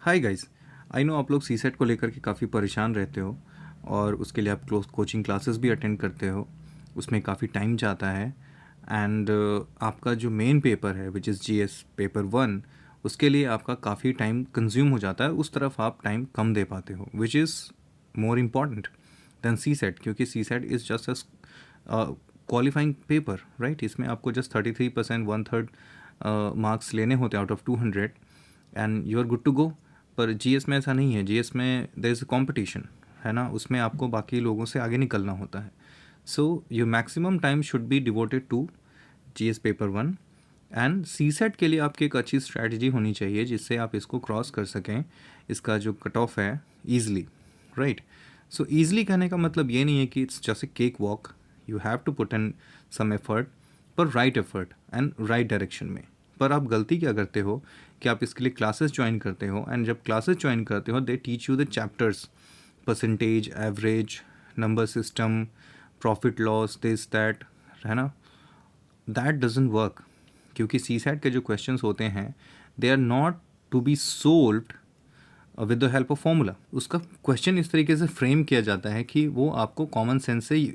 Hi guys. I know आप लोग सी set को लेकर के काफ़ी परेशान रहते हो और उसके लिए आप क्लोज कोचिंग क्लासेस भी अटेंड करते हो। उसमें काफ़ी टाइम जाता है एंड आपका जो मेन पेपर है विच इज़ जीएस पेपर 1, उसके लिए आपका काफ़ी टाइम कंज्यूम हो जाता है। उस तरफ आप टाइम कम दे पाते हो which is more important than CSAT, क्योंकि CSAT is just a qualifying paper, right. इसमें आपको जस्ट 33%, 1/3 मार्क्स लेने होते हैं out of 200 and you are good to go. पर जीएस में ऐसा नहीं है। जीएस में देयर इज़ अ कंपटीशन, है ना। उसमें आपको बाकी लोगों से आगे निकलना होता है। So your maximum time should be devoted to GS paper 1 and CSAT के लिए आपकी एक अच्छी स्ट्रैटेजी होनी चाहिए जिससे आप इसको क्रॉस कर सकें, इसका जो कट ऑफ है, ईज़िली, राइट। सो ईज़िली कहने का मतलब ये नहीं है कि it's just a cake walk. You have to put in some effort, पर right effort and right direction में। पर आप गलती क्या करते हो कि आप इसके लिए क्लासेस ज्वाइन करते हो एंड जब क्लासेस ज्वाइन करते हो they teach you the chapters, percentage, average, number system, profit loss, this that, है ना। दैट डजंट वर्क, क्योंकि सी सेट के जो क्वेश्चंस होते हैं they are not to be solved with the help of formula. उसका क्वेश्चन इस तरीके से फ्रेम किया जाता है कि वो आपको कॉमन सेंस से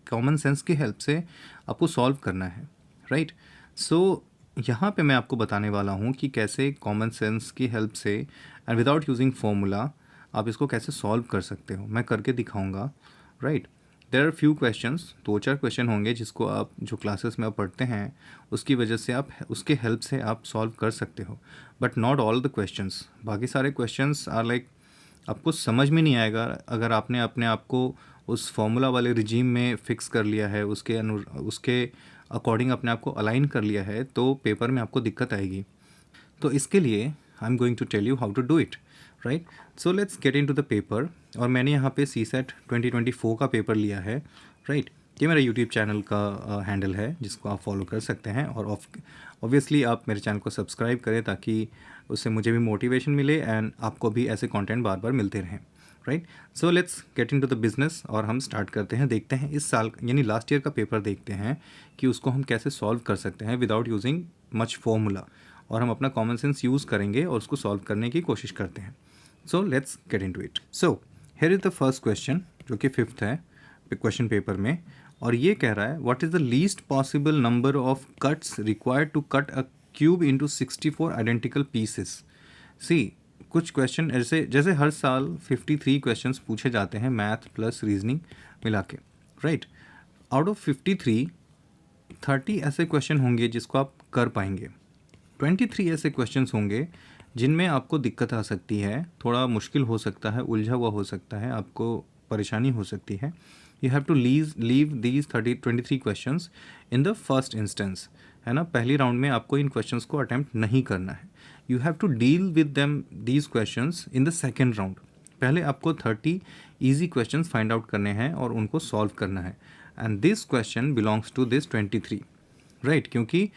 कॉमन सेंस की हेल्प से आपको सॉल्व करना है, राइट। सो यहाँ पे मैं आपको बताने वाला हूँ कि कैसे कॉमन सेंस की हेल्प से एंड विदाउट यूजिंग फॉर्मूला आप इसको कैसे सॉल्व कर सकते हो। मैं करके दिखाऊंगा, right. There are few questions, 2-4 question होंगे जिसको आप जो क्लासेस में आप पढ़ते हैं उसकी वजह से आप उसके हेल्प से आप सॉल्व कर सकते हो, but not all the questions. बाकी सारे क्वेश्चंस आर लाइक आपको समझ में नहीं आएगा अगर आपने अपने आप को उस फॉर्मूला वाले रिजीम में फ़िक्स कर लिया है, उसके अकॉर्डिंग अपने आप को अलाइन कर लिया है, तो पेपर में आपको दिक्कत आएगी। तो इसके लिए I am going to tell you how to do it, right. So let's get in to the paper. और मैंने यहाँ पे सी सेट 2024 का पेपर लिया है, राइट। ये मेरा यूट्यूब चैनल का हैंडल है जिसको आप फॉलो कर सकते हैं, और ऑब्वियसली आप मेरे चैनल को सब्सक्राइब करें ताकि उससे मुझे भी मोटिवेशन मिले एंड आपको भी ऐसे कंटेंट बार बार मिलते रहें, right. So let's get in to the business और हम स्टार्ट करते हैं। देखते हैं इस साल यानी लास्ट ईयर का पेपर देखते हैं कि उसको हम कैसे सॉल्व कर सकते हैं विदाउट यूजिंग मच फॉर्मूला, और हम अपना कॉमन सेंस यूज़ करेंगे और उसको सॉल्व करने की कोशिश करते हैं। So let's get in to it. So here is the first question जो कि 5th है क्वेश्चन पेपर में, और ये कह रहा है what is the least possible number of cuts required to cut a cube into 64 identical pieces. See, कुछ क्वेश्चन ऐसे जैसे हर साल 53 क्वेश्चंस पूछे जाते हैं मैथ प्लस रीजनिंग मिला के, राइट। आउट ऑफ 53, 30 ऐसे क्वेश्चन होंगे जिसको आप कर पाएंगे। 23 ऐसे क्वेश्चंस होंगे जिनमें आपको दिक्कत आ सकती है, थोड़ा मुश्किल हो सकता है, उलझा हुआ हो सकता है, आपको परेशानी हो सकती है। You have to leave these 23 questions in the first instance, है ना। पहली राउंड में आपको इन क्वेश्चंस को अटैम्प्ट नहीं करना है। You have to deal with them these questions in the second round. पहले आपको 30 ईजी क्वेश्चंस फाइंड आउट करने हैं और उनको सॉल्व करना है, and this question belongs to this 23, right. क्योंकि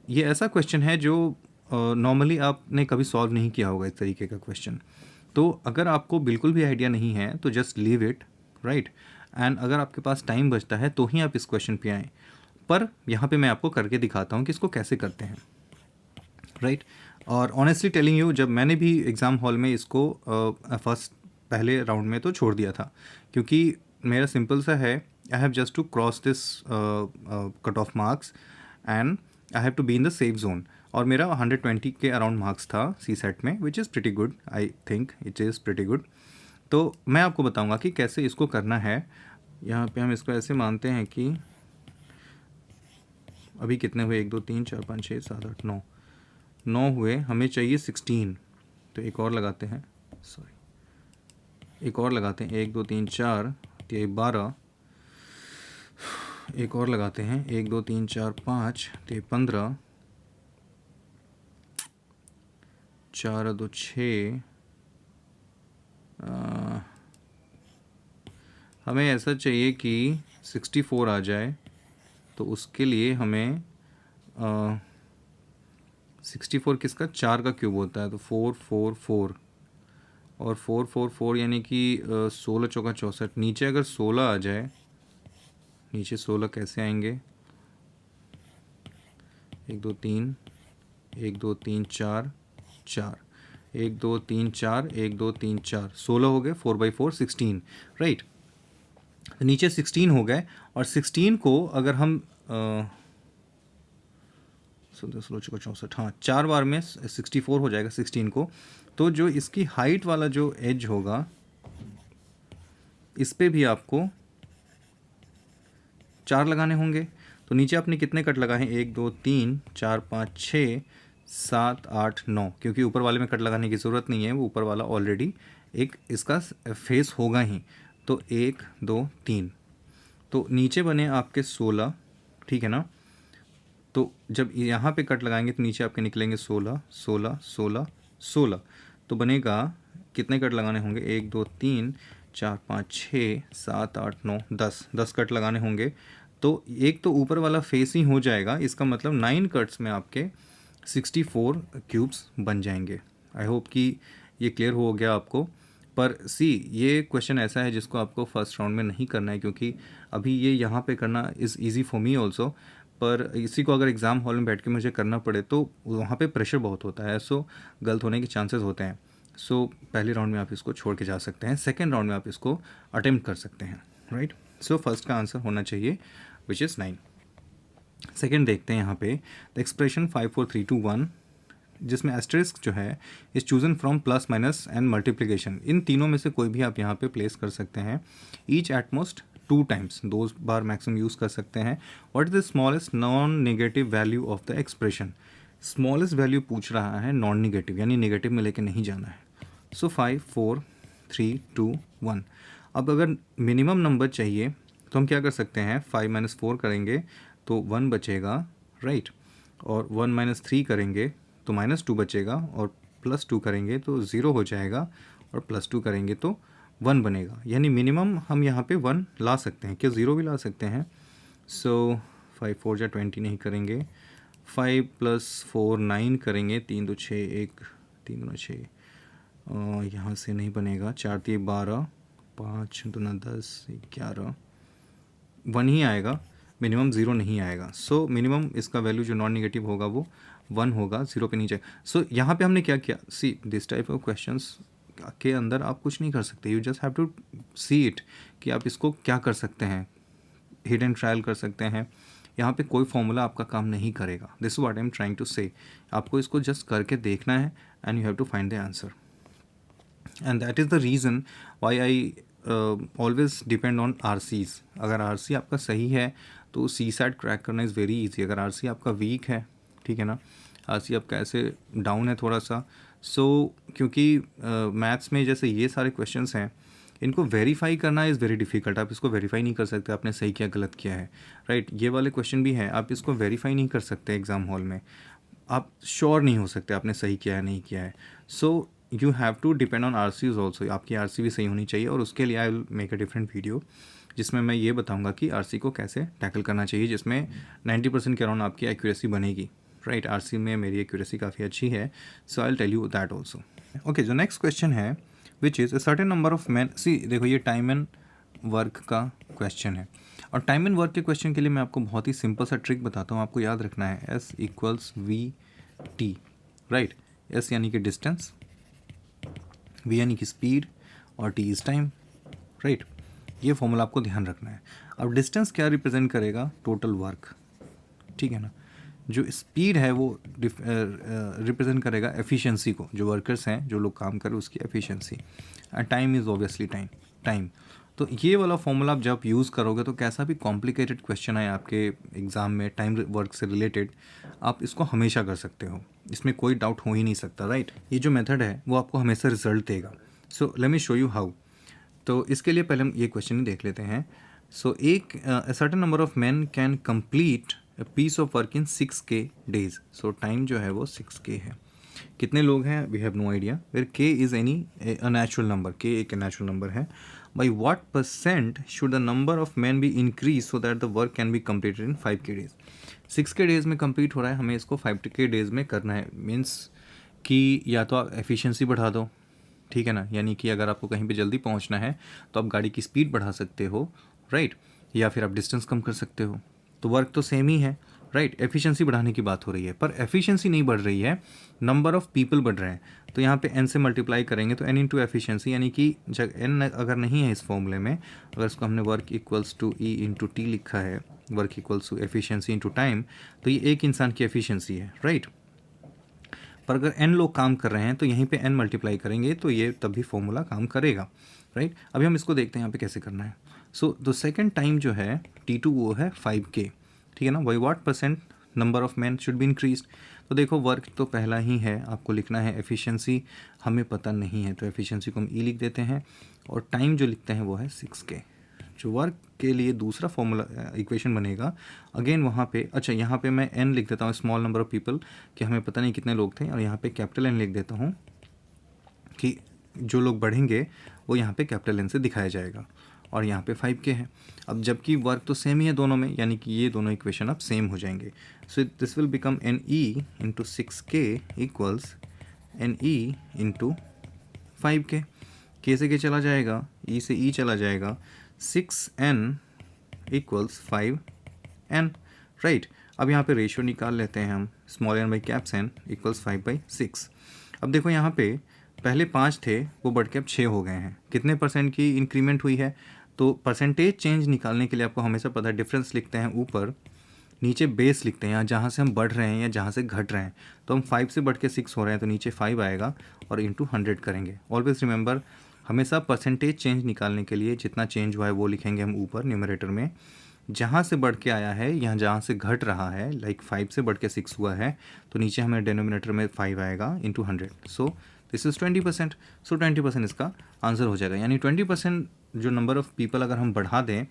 ये ऐसा क्वेश्चन है जो नॉर्मली आपने कभी सॉल्व नहीं किया होगा इस तरीके का क्वेश्चन। तो अगर आपको बिल्कुल भी आइडिया नहीं है तो just leave it, right. And अगर आपके पास टाइम बचता है तो ही आप इस क्वेश्चन पे आएँ। पर यहाँ पे मैं आपको करके दिखाता हूँ कि इसको कैसे करते हैं, राइट। और ऑनेस्टली टेलिंग यू, जब मैंने भी एग्ज़ाम हॉल में इसको फर्स्ट पहले राउंड में तो छोड़ दिया था, क्योंकि मेरा सिंपल सा है, I have just to cross this cut off marks and I have to be in the safe zone. और मेरा 120 के अराउंड मार्क्स था सी सेट में, which is pretty good, I think it is pretty good. तो मैं आपको बताऊंगा कि कैसे इसको करना है। यहाँ पे हम इसको ऐसे मानते हैं कि अभी कितने हुए, 1 2 3 4 5 6 7 8 9 हुए, हमें चाहिए 16। तो एक और लगाते हैं, सॉरी, एक और लगाते हैं, 1 2 3 4, ये 12, एक और लगाते हैं, 1 2 3 4 5, तो ये 15, 4 2 6। हमें ऐसा चाहिए कि 64 आ जाए, तो उसके लिए हमें 64 किसका, 4 का क्यूब होता है, तो 4 4 4 और 4 4 4 यानी कि 16 चौका 64। नीचे अगर 16 आ जाए, नीचे 16 कैसे आएंगे, 1 2 3, 1 2 3 4 4, 1 2 3 4, 1 2 3 4, 16 हो गए, 4/4 16, राइट। तो नीचे 16 हो गए, और 16 को अगर हम 64, हाँ 4 बार में 64 हो जाएगा 16 को। तो जो इसकी हाइट वाला जो एज होगा, इस पे भी आपको 4 लगाने होंगे। तो नीचे आपने कितने कट लगाए हैं? 1 2 3 4 5 6 7 8 9, क्योंकि ऊपर वाले में कट लगाने की ज़रूरत नहीं है, वो ऊपर वाला ऑलरेडी एक इसका फेस होगा ही। तो 1 2 3, तो नीचे बने आपके 16, ठीक है ना। तो जब यहाँ पे कट लगाएंगे तो नीचे आपके निकलेंगे 16 16 16 16। तो बनेगा, कितने कट लगाने होंगे? 1 2 3 4 5 6 7 8 9 10 कट लगाने होंगे। तो एक तो ऊपर वाला फेस ही हो जाएगा, इसका मतलब 9 कट्स में आपके 64 क्यूब्स बन जाएंगे। आई होप कि ये क्लियर हो गया आपको। पर सी, ये क्वेश्चन ऐसा है जिसको आपको फर्स्ट राउंड में नहीं करना है, क्योंकि अभी ये यहाँ पे करना is easy for me also, पर इसी को अगर एग्ज़ाम हॉल में बैठ के मुझे करना पड़े तो वहाँ पे प्रेशर बहुत होता है, सो गलत होने के चांसेस होते हैं। सो पहले राउंड में आप इसको छोड़ के जा सकते हैं, सेकेंड राउंड में आप इसको अटेम्प्ट कर सकते हैं, राइट। सो फर्स्ट का आंसर होना चाहिए विच इज़ 9। सेकेंड देखते हैं यहाँ पे, द एक्सप्रेशन 5 4 3 2 1, जिसमें एस्टेरिस्क जो है is chosen from plus minus and multiplication. इन तीनों में से कोई भी आप यहाँ पे प्लेस कर सकते हैं। ईच एटमोस्ट 2 टाइम्स, 2 बार मैक्सिमम यूज़ कर सकते हैं। What is the smallest non negative value of the expression? Smallest value पूछ रहा है, नॉन नेगेटिव, यानी नेगेटिव में लेके नहीं जाना है। सो 5 4 3 2 1। अब अगर मिनिमम नंबर चाहिए तो हम क्या कर सकते हैं? 5 - 4 करेंगे तो 1 बचेगा, राइट। और 1 - 3 करेंगे तो -2 बचेगा, और +2 करेंगे तो 0 हो जाएगा, और +2 करेंगे तो 1 बनेगा। यानी मिनिमम हम यहाँ पे 1 ला सकते हैं, क्या 0 भी ला सकते हैं? सो 5 4 जा 20 नहीं करेंगे, 5 + 4 9 करेंगे, 3 2 6 1 3 2 6, यहाँ से नहीं बनेगा, 4 3 12 5 2 10 11, 1 ही आएगा, मिनिमम 0 नहीं आएगा। सो मिनिमम इसका वैल्यू जो नॉन नेगेटिव होगा वो 1 होगा, 0 पे नहीं जाएगा। सो यहाँ पे हमने क्या किया? See, this type of questions के अंदर आप कुछ नहीं कर सकते, you just have to see it कि आप इसको क्या कर सकते हैं, हिडन ट्रायल कर सकते हैं। यहाँ पे कोई फॉर्मूला आपका काम नहीं करेगा। This is what I am trying to say. आपको इसको जस्ट करके देखना है and you have to find the answer, and that is the reason why I always depend on RCs। अगर RC आपका सही है तो CSAT क्रैक करना इज़ वेरी इजी। अगर RC आपका वीक है, ठीक है ना, RC आपका ऐसे डाउन है थोड़ा सा, सो क्योंकि मैथ्स में जैसे ये सारे क्वेश्चंस हैं, इनको वेरीफाई करना इज़ वेरी डिफ़िकल्ट। आप इसको वेरीफाई नहीं कर सकते आपने सही किया गलत किया है, राइट। ये वाले क्वेश्चन भी हैं, आप इसको वेरीफाई नहीं कर सकते एग्ज़ाम हॉल में, आप श्योर नहीं हो सकते आपने सही किया है नहीं किया है। So you have to depend on RCs also. आपकी RC भी सही होनी चाहिए, और उसके लिए I will make a different video जिसमें मैं ये बताऊंगा कि RC को कैसे टैकल करना चाहिए, जिसमें 90% के अराउंड आपकी एक्यूरेसी बनेगी, राइट। RC में मेरी एक्यूरेसी काफ़ी अच्छी है, so I will tell you that also. Okay, जो नेक्स्ट क्वेश्चन है which is a certain number of man. See देखो, ये टाइम एंड वर्क का क्वेश्चन है, और टाइम एंड वर्क के क्वेश्चन के लिए मैं आपको बहुत ही सिंपल सा ट्रिक बताता हूँ। आपको याद रखना है S = VT, राइट। S यानी कि डिस्टेंस, V यानी कि स्पीड, और T इज़ टाइम, राइट। ये फॉर्मूला आपको ध्यान रखना है। अब डिस्टेंस क्या रिप्रेजेंट करेगा? टोटल वर्क, ठीक है ना। जो स्पीड है वो रिप्रेजेंट करेगा एफिशिएंसी को, जो वर्कर्स हैं, जो लोग काम कर रहे हैं उसकी efficiency, and time is obviously time. तो ये वाला फॉर्मूला आप जब यूज़ करोगे तो कैसा भी कॉम्प्लिकेटेड क्वेश्चन आए आपके एग्ज़ाम में टाइम वर्क से रिलेटेड, आप इसको हमेशा कर सकते हो, इसमें कोई डाउट हो ही नहीं सकता, राइट। ये जो मेथड है वो आपको हमेशा रिजल्ट देगा। So let me show you how. तो इसके लिए पहले हम ये क्वेश्चन ही देख लेते हैं। सो एक certain number of man can complete a piece of work in 6K days. So time जो है वो 6K है। कितने लोग हैं? We have no idea. Where K is any a natural number, K एक नेचुरल नंबर है। By what % should the number of man be increase so that the work can be completed in 5K days. 6K days में complete हो रहा है, हमें इसको 5K days में करना है। मीन्स कि या तो आप एफिशिएंसी बढ़ा दो, ठीक है ना, यानी कि अगर आपको कहीं पे जल्दी पहुंचना है तो आप गाड़ी की स्पीड बढ़ा सकते हो, राइट, या फिर आप डिस्टेंस कम कर सकते हो। तो वर्क तो सेम ही है, राइट। एफिशिएंसी बढ़ाने की बात हो रही है, पर एफिशिएंसी नहीं बढ़ रही है, नंबर ऑफ़ पीपल बढ़ रहे हैं। तो यहाँ पे n से मल्टीप्लाई करेंगे तो n इंटू एफिशिएंसी, यानी कि जब n अगर नहीं है इस फॉर्मूले में, अगर इसको हमने work equals to E into T लिखा है, work equals to efficiency into time, तो ये एक इंसान की एफिशिएंसी है, राइट। पर अगर n लोग काम कर रहे हैं तो यहीं पे n मल्टीप्लाई करेंगे तो ये तब भी फॉर्मूला काम करेगा, राइट। अभी हम इसको देखते हैं यहाँ पे कैसे करना है। सो द सेकेंड टाइम जो है T2 वो है 5K, ठीक है ना। By what percent number of man should be increase. तो देखो वर्क तो पहला ही है, आपको लिखना है एफिशिएंसी हमें पता नहीं है, तो एफिशिएंसी को हम ई लिख देते हैं, और टाइम जो लिखते हैं वो है 6K। जो वर्क के लिए दूसरा फॉर्मूला इक्वेशन बनेगा अगेन वहाँ पे, अच्छा यहाँ पे मैं n लिख देता हूँ, स्मॉल नंबर ऑफ पीपल, कि हमें पता नहीं कितने लोग थे, और यहाँ पे कैपिटल N लिख देता हूँ कि जो लोग बढ़ेंगे वो यहाँ पे कैपिटल N से दिखाया जाएगा, और यहाँ पे 5K है। अब जबकि वर्क तो सेम ही है दोनों में, यानी कि ये दोनों इक्वेशन अब सेम हो जाएंगे। So this will become NE into 6K equals NE into 5K। K से K चला जाएगा, E से E चला जाएगा, 6N इक्वल्स 5N, राइट। अब यहाँ पे रेशियो निकाल लेते हैं हम, small n by caps n equals 5/6। अब देखो यहाँ पे पहले 5 थे, वो बढ़ के अब 6 हो गए हैं। कितने परसेंट की इंक्रीमेंट हुई है, तो परसेंटेज चेंज निकालने के लिए आपको हमेशा पता है डिफरेंस लिखते हैं ऊपर, नीचे बेस लिखते हैं, यहाँ जहाँ से हम बढ़ रहे हैं या जहाँ से घट रहे हैं। तो हम 5 से बढ़ के 6 हो रहे हैं तो नीचे 5 आएगा और इंटू 100 करेंगे। ऑलवेज रिमेंबर, हमेशा परसेंटेज चेंज निकालने के लिए जितना चेंज हुआ है वो लिखेंगे हम ऊपर न्यूमरेटर में, जहाँ से बढ़ के आया है यहाँ जहाँ से घट रहा है, लाइक 5 से बढ़ के 6 हुआ है तो नीचे हमें डिनोमिनेटर में 5 आएगा इंटू 100। So this is 20%। सो 20% इसका आंसर हो जाएगा, यानी 20% जो नंबर ऑफ़ पीपल अगर हम बढ़ा दें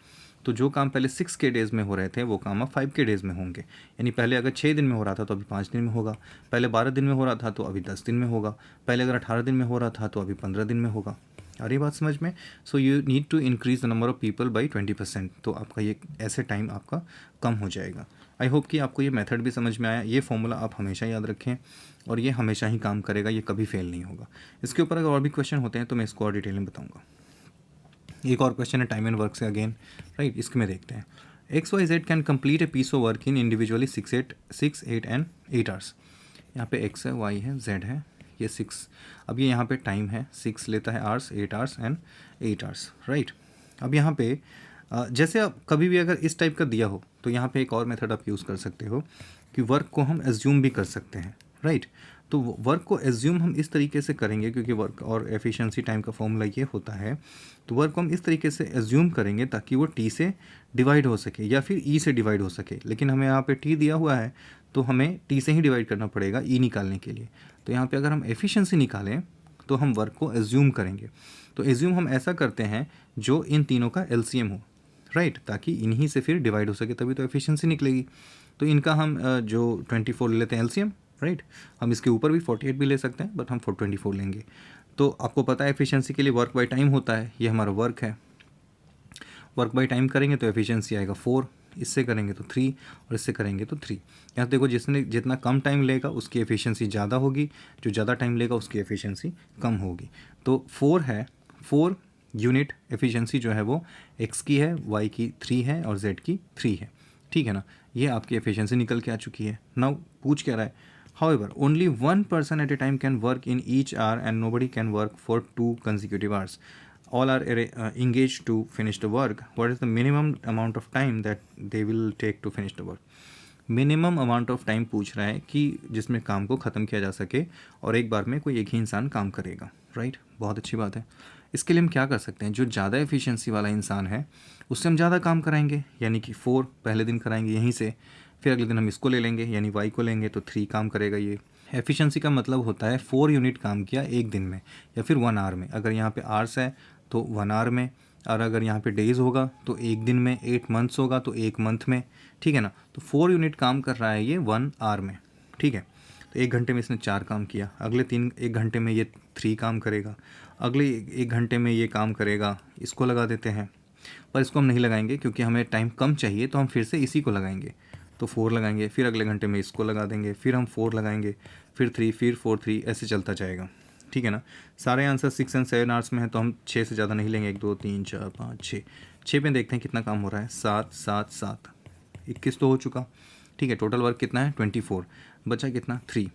तो जो काम पहले 6K डेज़ में हो रहे थे वो काम अब 5K डेज़ में होंगे। यानी पहले अगर 6 दिन में हो रहा था तो अभी 5 दिन में होगा, पहले 12 दिन में हो रहा था तो अभी 10 दिन में होगा, पहले अगर 18 दिन में हो रहा था तो अभी 15 दिन में होगा। आ रही बात समझ में। So you need to increase the number of people by 20%, तो आपका ये ऐसे टाइम आपका कम हो जाएगा। आई होप कि आपको ये मेथड भी समझ में आया। ये फॉर्मूला आप हमेशा याद रखें और ये हमेशा ही काम करेगा, ये कभी फेल नहीं होगा। इसके ऊपर अगर और भी क्वेश्चन होते हैं तो मैं इसको और डिटेल में बताऊँगा। एक और क्वेश्चन है टाइम एंड वर्क से अगेन, राइट। इसके में देखते हैं, XYZ can complete a piece of work in individually 6, 8 and 8 hours. यहाँ पे x है, y है, z है, ये 6। अब ये यहाँ पे टाइम है, 6 लेता है hours, 8 hours and 8 hours, right. अब यहाँ पे जैसे आप कभी भी अगर इस टाइप का दिया हो तो यहाँ पे एक और मेथड आप यूज़ कर सकते हो कि वर्क को हम एज्यूम भी कर सकते हैं, राइट। तो वर्क को एज्यूम हम इस तरीके से करेंगे, क्योंकि वर्क और एफिशिएंसी टाइम का फॉर्मूला ये होता है, तो वर्क को हम इस तरीके से एज्यूम करेंगे ताकि वो टी से डिवाइड हो सके या फिर ई से डिवाइड हो सके। लेकिन हमें यहाँ पे टी दिया हुआ है तो हमें टी से ही डिवाइड करना पड़ेगा ई निकालने के लिए। तो यहाँ पे अगर हम एफिशिएंसी निकालें तो हम वर्क को एज्यूम करेंगे। तो एज्यूम हम ऐसा करते हैं जो इन तीनों का एलसीएम हो, राइट, ताकि इन्हीं से फिर डिवाइड हो सके, तभी तो एफिशिएंसी निकलेगी। तो इनका हम जो 24 ले लेते हैं एलसीएम, राइट। हम इसके ऊपर भी 48 भी ले सकते हैं, बट हम 24 लेंगे। तो आपको पता है एफिशिएंसी के लिए वर्क बाय टाइम होता है, ये हमारा वर्क है। वर्क बाय टाइम करेंगे तो एफिशिएंसी आएगा 4, इससे करेंगे तो 3 और इससे करेंगे तो 3। यहाँ देखो जिसने जितना कम टाइम लेगा उसकी एफिशिएंसी ज़्यादा होगी, जो ज़्यादा टाइम लेगा उसकी एफिशिएंसी कम होगी। तो 4 है, 4 यूनिट एफिशिएंसी जो है वो x की है, y की 3 है और z की 3 है, ठीक है ना। ये आपकी एफिशिएंसी निकल के आ चुकी है। नाउ पूछ क्या रहा है, however only one person at a time can work in each hour and nobody can work for 2 consecutive hours. All are engaged to finish the work. What is the minimum amount of time that they will take to finish the work? Minimum amount of time पूछ रहा है कि जिसमें काम को ख़त्म किया जा सके और एक बार में कोई एक ही इंसान काम करेगा, राइट। बहुत अच्छी बात है। इसके लिए हम क्या कर सकते हैं, जो ज़्यादा एफिशिएंसी वाला इंसान है उससे हम ज़्यादा काम कराएंगे, यानी कि 4 पहले दिन कराएंगे यहीं से, फिर अगले दिन हम इसको ले लेंगे यानी y को लेंगे तो 3 काम करेगा। ये एफिशिएंसी का मतलब होता है 4 यूनिट काम किया एक दिन में या फिर 1 आवर में। अगर यहाँ पे आवर्स है तो 1 आवर में, और अगर यहाँ पे डेज़ होगा तो एक दिन में, 8 मंथ्स होगा तो एक मंथ में, ठीक है ना। तो 4 यूनिट काम कर रहा है ये 1 आवर में, ठीक है। तो 1 घंटे में इसने 4 काम किया, अगले 1 घंटे में ये 3 काम करेगा, अगले 1 घंटे में ये काम करेगा। इसको लगा देते हैं, पर इसको हम नहीं लगाएंगे क्योंकि हमें टाइम कम चाहिए, तो हम फिर से इसी को लगाएंगे, तो 4 लगाएंगे, फिर अगले घंटे में इसको लगा देंगे, फिर हम 4 लगाएंगे, फिर 3, फिर 4, 3, ऐसे चलता जाएगा, ठीक है ना। सारे आंसर 6 एंड 7 आवर्स में है तो हम 6 से ज़्यादा नहीं लेंगे। 1, 2, 3, 4, 5, 6 पे देखते हैं कितना काम हो रहा है। 7, 7, 7, 21 तो हो चुका। ठीक है, टोटल वर्क कितना है 24, बचा कितना 3,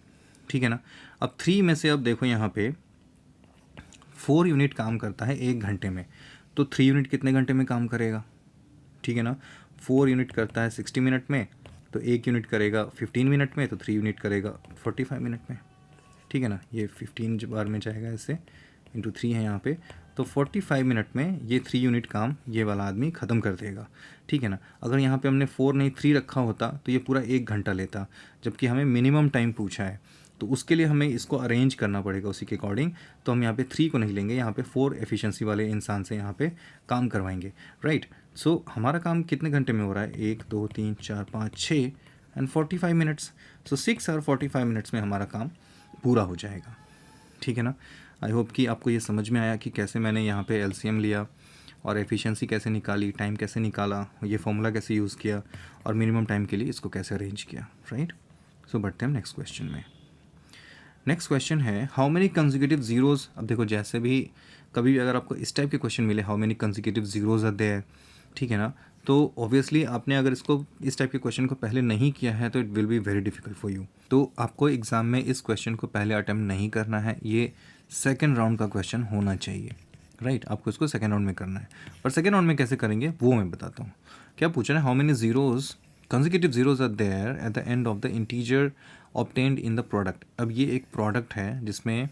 ठीक है ना। अब 3 में से अब देखो यहाँ पे 4 यूनिट काम करता है 1 घंटे में, तो 3 यूनिट कितने घंटे में काम करेगा, ठीक है ना। 4 यूनिट करता है 60 मिनट में, तो 1 यूनिट करेगा 15 मिनट में, तो 3 यूनिट करेगा 45 मिनट में, ठीक है ना। ये 15 बार में जाएगा इससे, इंटू 3 है यहाँ पे, तो 45 मिनट में ये 3 यूनिट काम ये वाला आदमी ख़त्म कर देगा, ठीक है ना। अगर यहाँ पे हमने 4 नहीं 3 रखा होता तो ये पूरा 1 घंटा लेता, जबकि हमें मिनिमम टाइम पूछा है, तो उसके लिए हमें इसको अरेंज करना पड़ेगा उसी के अकॉर्डिंग। तो हम यहाँ पे 3 को नहीं लेंगे, यहाँ पे 4 एफिशिएंसी वाले इंसान से यहाँ पे काम करवाएंगे, राइट। सो हमारा काम कितने घंटे में हो रहा है, 1 2 3 4 5 6 एंड 45 मिनट्स, सो 6 और 45 मिनट्स में हमारा काम पूरा हो जाएगा, ठीक है ना। आई होप कि आपको ये समझ में आया कि कैसे मैंने यहाँ पे एलसीएम लिया और एफिशिएंसी कैसे निकाली, टाइम कैसे निकाला, ये फॉर्मूला कैसे यूज़ किया और मिनिमम टाइम के लिए इसको कैसे अरेंज किया, राइट। सो बढ़ते हैं नेक्स्ट क्वेश्चन में। नेक्स्ट क्वेश्चन है हाउ मेनी कंसेक्यूटिव जीरोज़। अब देखो जैसे भी कभी भी अगर आपको इस टाइप के क्वेश्चन मिले how many consecutive zeros are there, ठीक है ना, तो ऑब्वियसली आपने अगर इसको इस टाइप के क्वेश्चन को पहले नहीं किया है तो it will be very difficult for you. तो आपको एग्ज़ाम में इस क्वेश्चन को पहले अटैम्प्ट नहीं करना है, ये सेकेंड राउंड का क्वेश्चन होना चाहिए, राइट। आपको इसको सेकेंड राउंड में करना है, पर सेकेंड राउंड में कैसे करेंगे वो मैं बताता हूँ। क्या पूछा है, how many zeros consecutive zeros are there at the end of the integer obtained in the product. अब ये एक प्रोडक्ट है जिसमें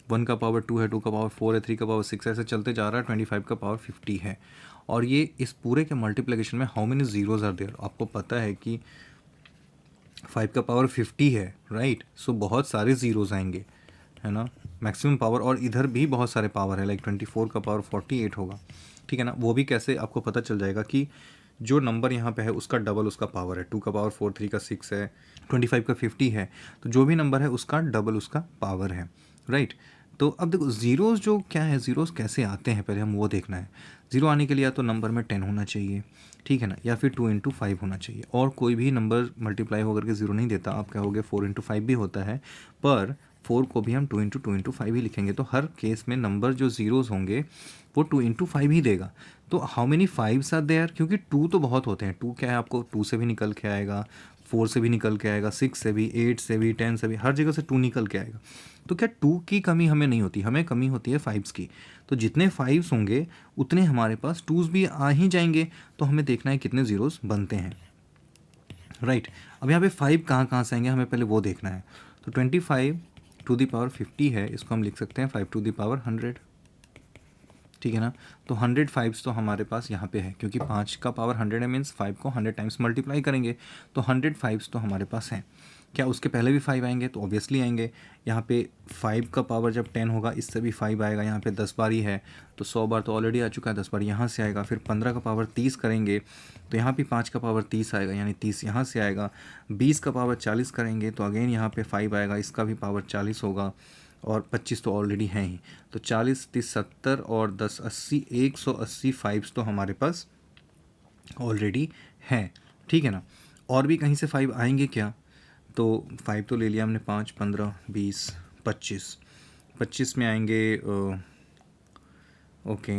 1 का पावर 2 है, 2 का पावर 4 है, 3 का पावर 6 ऐसे चलते जा रहा है, 25 का पावर 50 है, और ये इस पूरे के मल्टीप्लिकेशन में how many zeros are there. आपको पता है कि 5 का पावर 50 है, राइट। सो बहुत सारे ज़ीरोज़ आएंगे, है ना, मैक्सिमम पावर, और इधर भी बहुत सारे पावर है, लाइक 24 का पावर 48 होगा, ठीक है ना। वो भी कैसे आपको पता चल जाएगा कि जो नंबर यहाँ पे है उसका डबल उसका पावर है, 2 का पावर 4, 3 का 6 है, 25 का 50 है, तो जो भी नंबर है उसका डबल उसका पावर है, राइट। तो अब देखो ज़ीरोज़ जो क्या है, ज़ीरोज़ कैसे आते हैं पहले हम वो देखना है। ज़ीरो आने के लिए या तो नंबर में 10 होना चाहिए, ठीक है ना, या फिर 2 इंटू 5 होना चाहिए, और कोई भी नंबर मल्टीप्लाई होकर के ज़ीरो नहीं देता। आप कहोगे 4 इंटू 5 भी होता है, पर 4 को भी हम 2 इंटू 5 ही लिखेंगे, तो हर केस में नंबर जो ज़ीरोज़ होंगे वो 2 इंटू 5 ही देगा। तो how many 5s are there, क्योंकि 2 तो बहुत होते हैं, 2 क्या है आपको 2 से भी निकल के आएगा, 4 से भी निकल के आएगा, 6 से भी, 8 से भी, 10 से भी, हर जगह से 2 निकल के आएगा। तो क्या 2 की कमी हमें नहीं होती, हमें कमी होती है 5s की। तो जितने 5s होंगे उतने हमारे पास 2s भी आ ही जाएंगे, तो हमें देखना है कितने ज़ीरोज़ बनते हैं, राइट। अब यहाँ पे 5 कहाँ से आएंगे हमें पहले वो देखना है। तो 25 टू दी पावर 50 है, इसको हम लिख सकते हैं 5 टू दी पावर 100, ठीक है ना। तो 100 5s तो हमारे पास यहाँ पे है, क्योंकि 5 का पावर 100 है, मीन्स 5 को 100 टाइम्स मल्टीप्लाई करेंगे, तो 100 5s तो हमारे पास हैं। क्या उसके पहले भी 5 आएंगे, तो ऑब्वियसली आएंगे। यहाँ पे 5 का पावर जब 10 होगा इससे भी 5 आएगा, यहाँ पे 10 बार ही है, तो 100 बार तो ऑलरेडी आ चुका है, 10 बार यहाँ से आएगा। फिर 15 का पावर 30 करेंगे तो यहाँ भी 5 का पावर 30 आएगा, यानी 30 यहाँ से आएगा। 20 का पावर 40 करेंगे तो अगेन यहाँ पे 5 आएगा, इसका भी पावर 40 होगा, और 25 तो ऑलरेडी हैं ही, तो 40 30 70 और 10 80, 180 5s तो हमारे पास ऑलरेडी हैं, ठीक है ना। और भी कहीं से 5 आएंगे क्या, तो 5 तो ले लिया हमने, 5 15 20 25, 25 में आएंगे ओके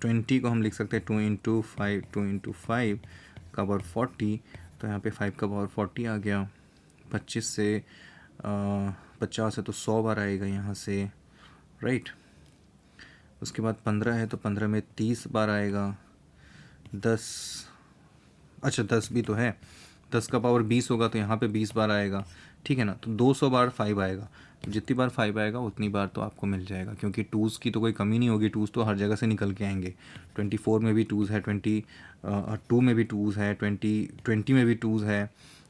20 को हम लिख सकते हैं 2 इंटू 5, 2 इंटू 5 का पावर 40, तो यहाँ पे 5 का पावर 40 आ गया। 25 से 50 है तो 100 बार आएगा यहाँ से, राइट। उसके बाद 15 है तो 15 में 30 बार आएगा। 10, अच्छा 10 भी तो है, 10 का पावर 20 होगा तो यहाँ पे 20 बार आएगा, ठीक है ना। तो 200 बार 5 आएगा, तो जितनी बार 5 आएगा उतनी बार तो आपको मिल जाएगा, क्योंकि 2s की तो कोई कमी नहीं होगी, 2s तो हर जगह से निकल के आएंगे। 24 में भी 2s है, 22 में भी 2s है, 20 में भी 2s है,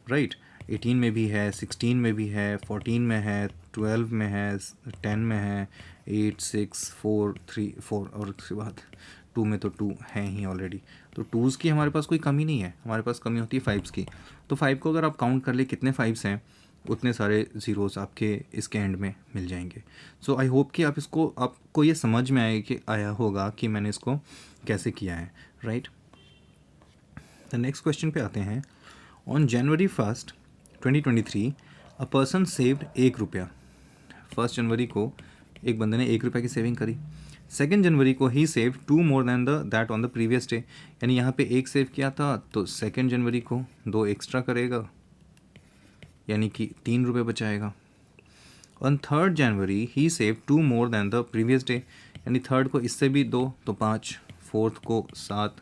राइट। 18 में भी है, 16 में भी है, 14 में है, 12 में है, 10 में है, 8 6 4 3 4, और उसके बाद 2 में तो 2 हैं ही ऑलरेडी। तो 2s की हमारे पास कोई कमी नहीं है, हमारे पास कमी होती है 5s की। तो 5 को अगर आप काउंट कर ले कितने 5s हैं, उतने सारे ज़ीरोज़ आपके इसके एंड में मिल जाएंगे। सो आई होप कि आपको ये समझ में आया होगा कि मैंने इसको कैसे किया है, राइट। द नेक्स्ट क्वेश्चन पे आते हैं। On January 1st 2023 a person saved 1 रुपया। 1 जनवरी को एक बंदे ने 1 रुपये की सेविंग करी। 2 जनवरी को ही save 2 more than that on the previous day, यानी यहाँ पे 1 सेव किया था तो 2 जनवरी को 2 एक्स्ट्रा करेगा, यानी कि 3 रुपये बचाएगा। On 3rd January he save 2 more then the previous day, यानी 3rd को इससे भी 2 तो 5, 4th को 7,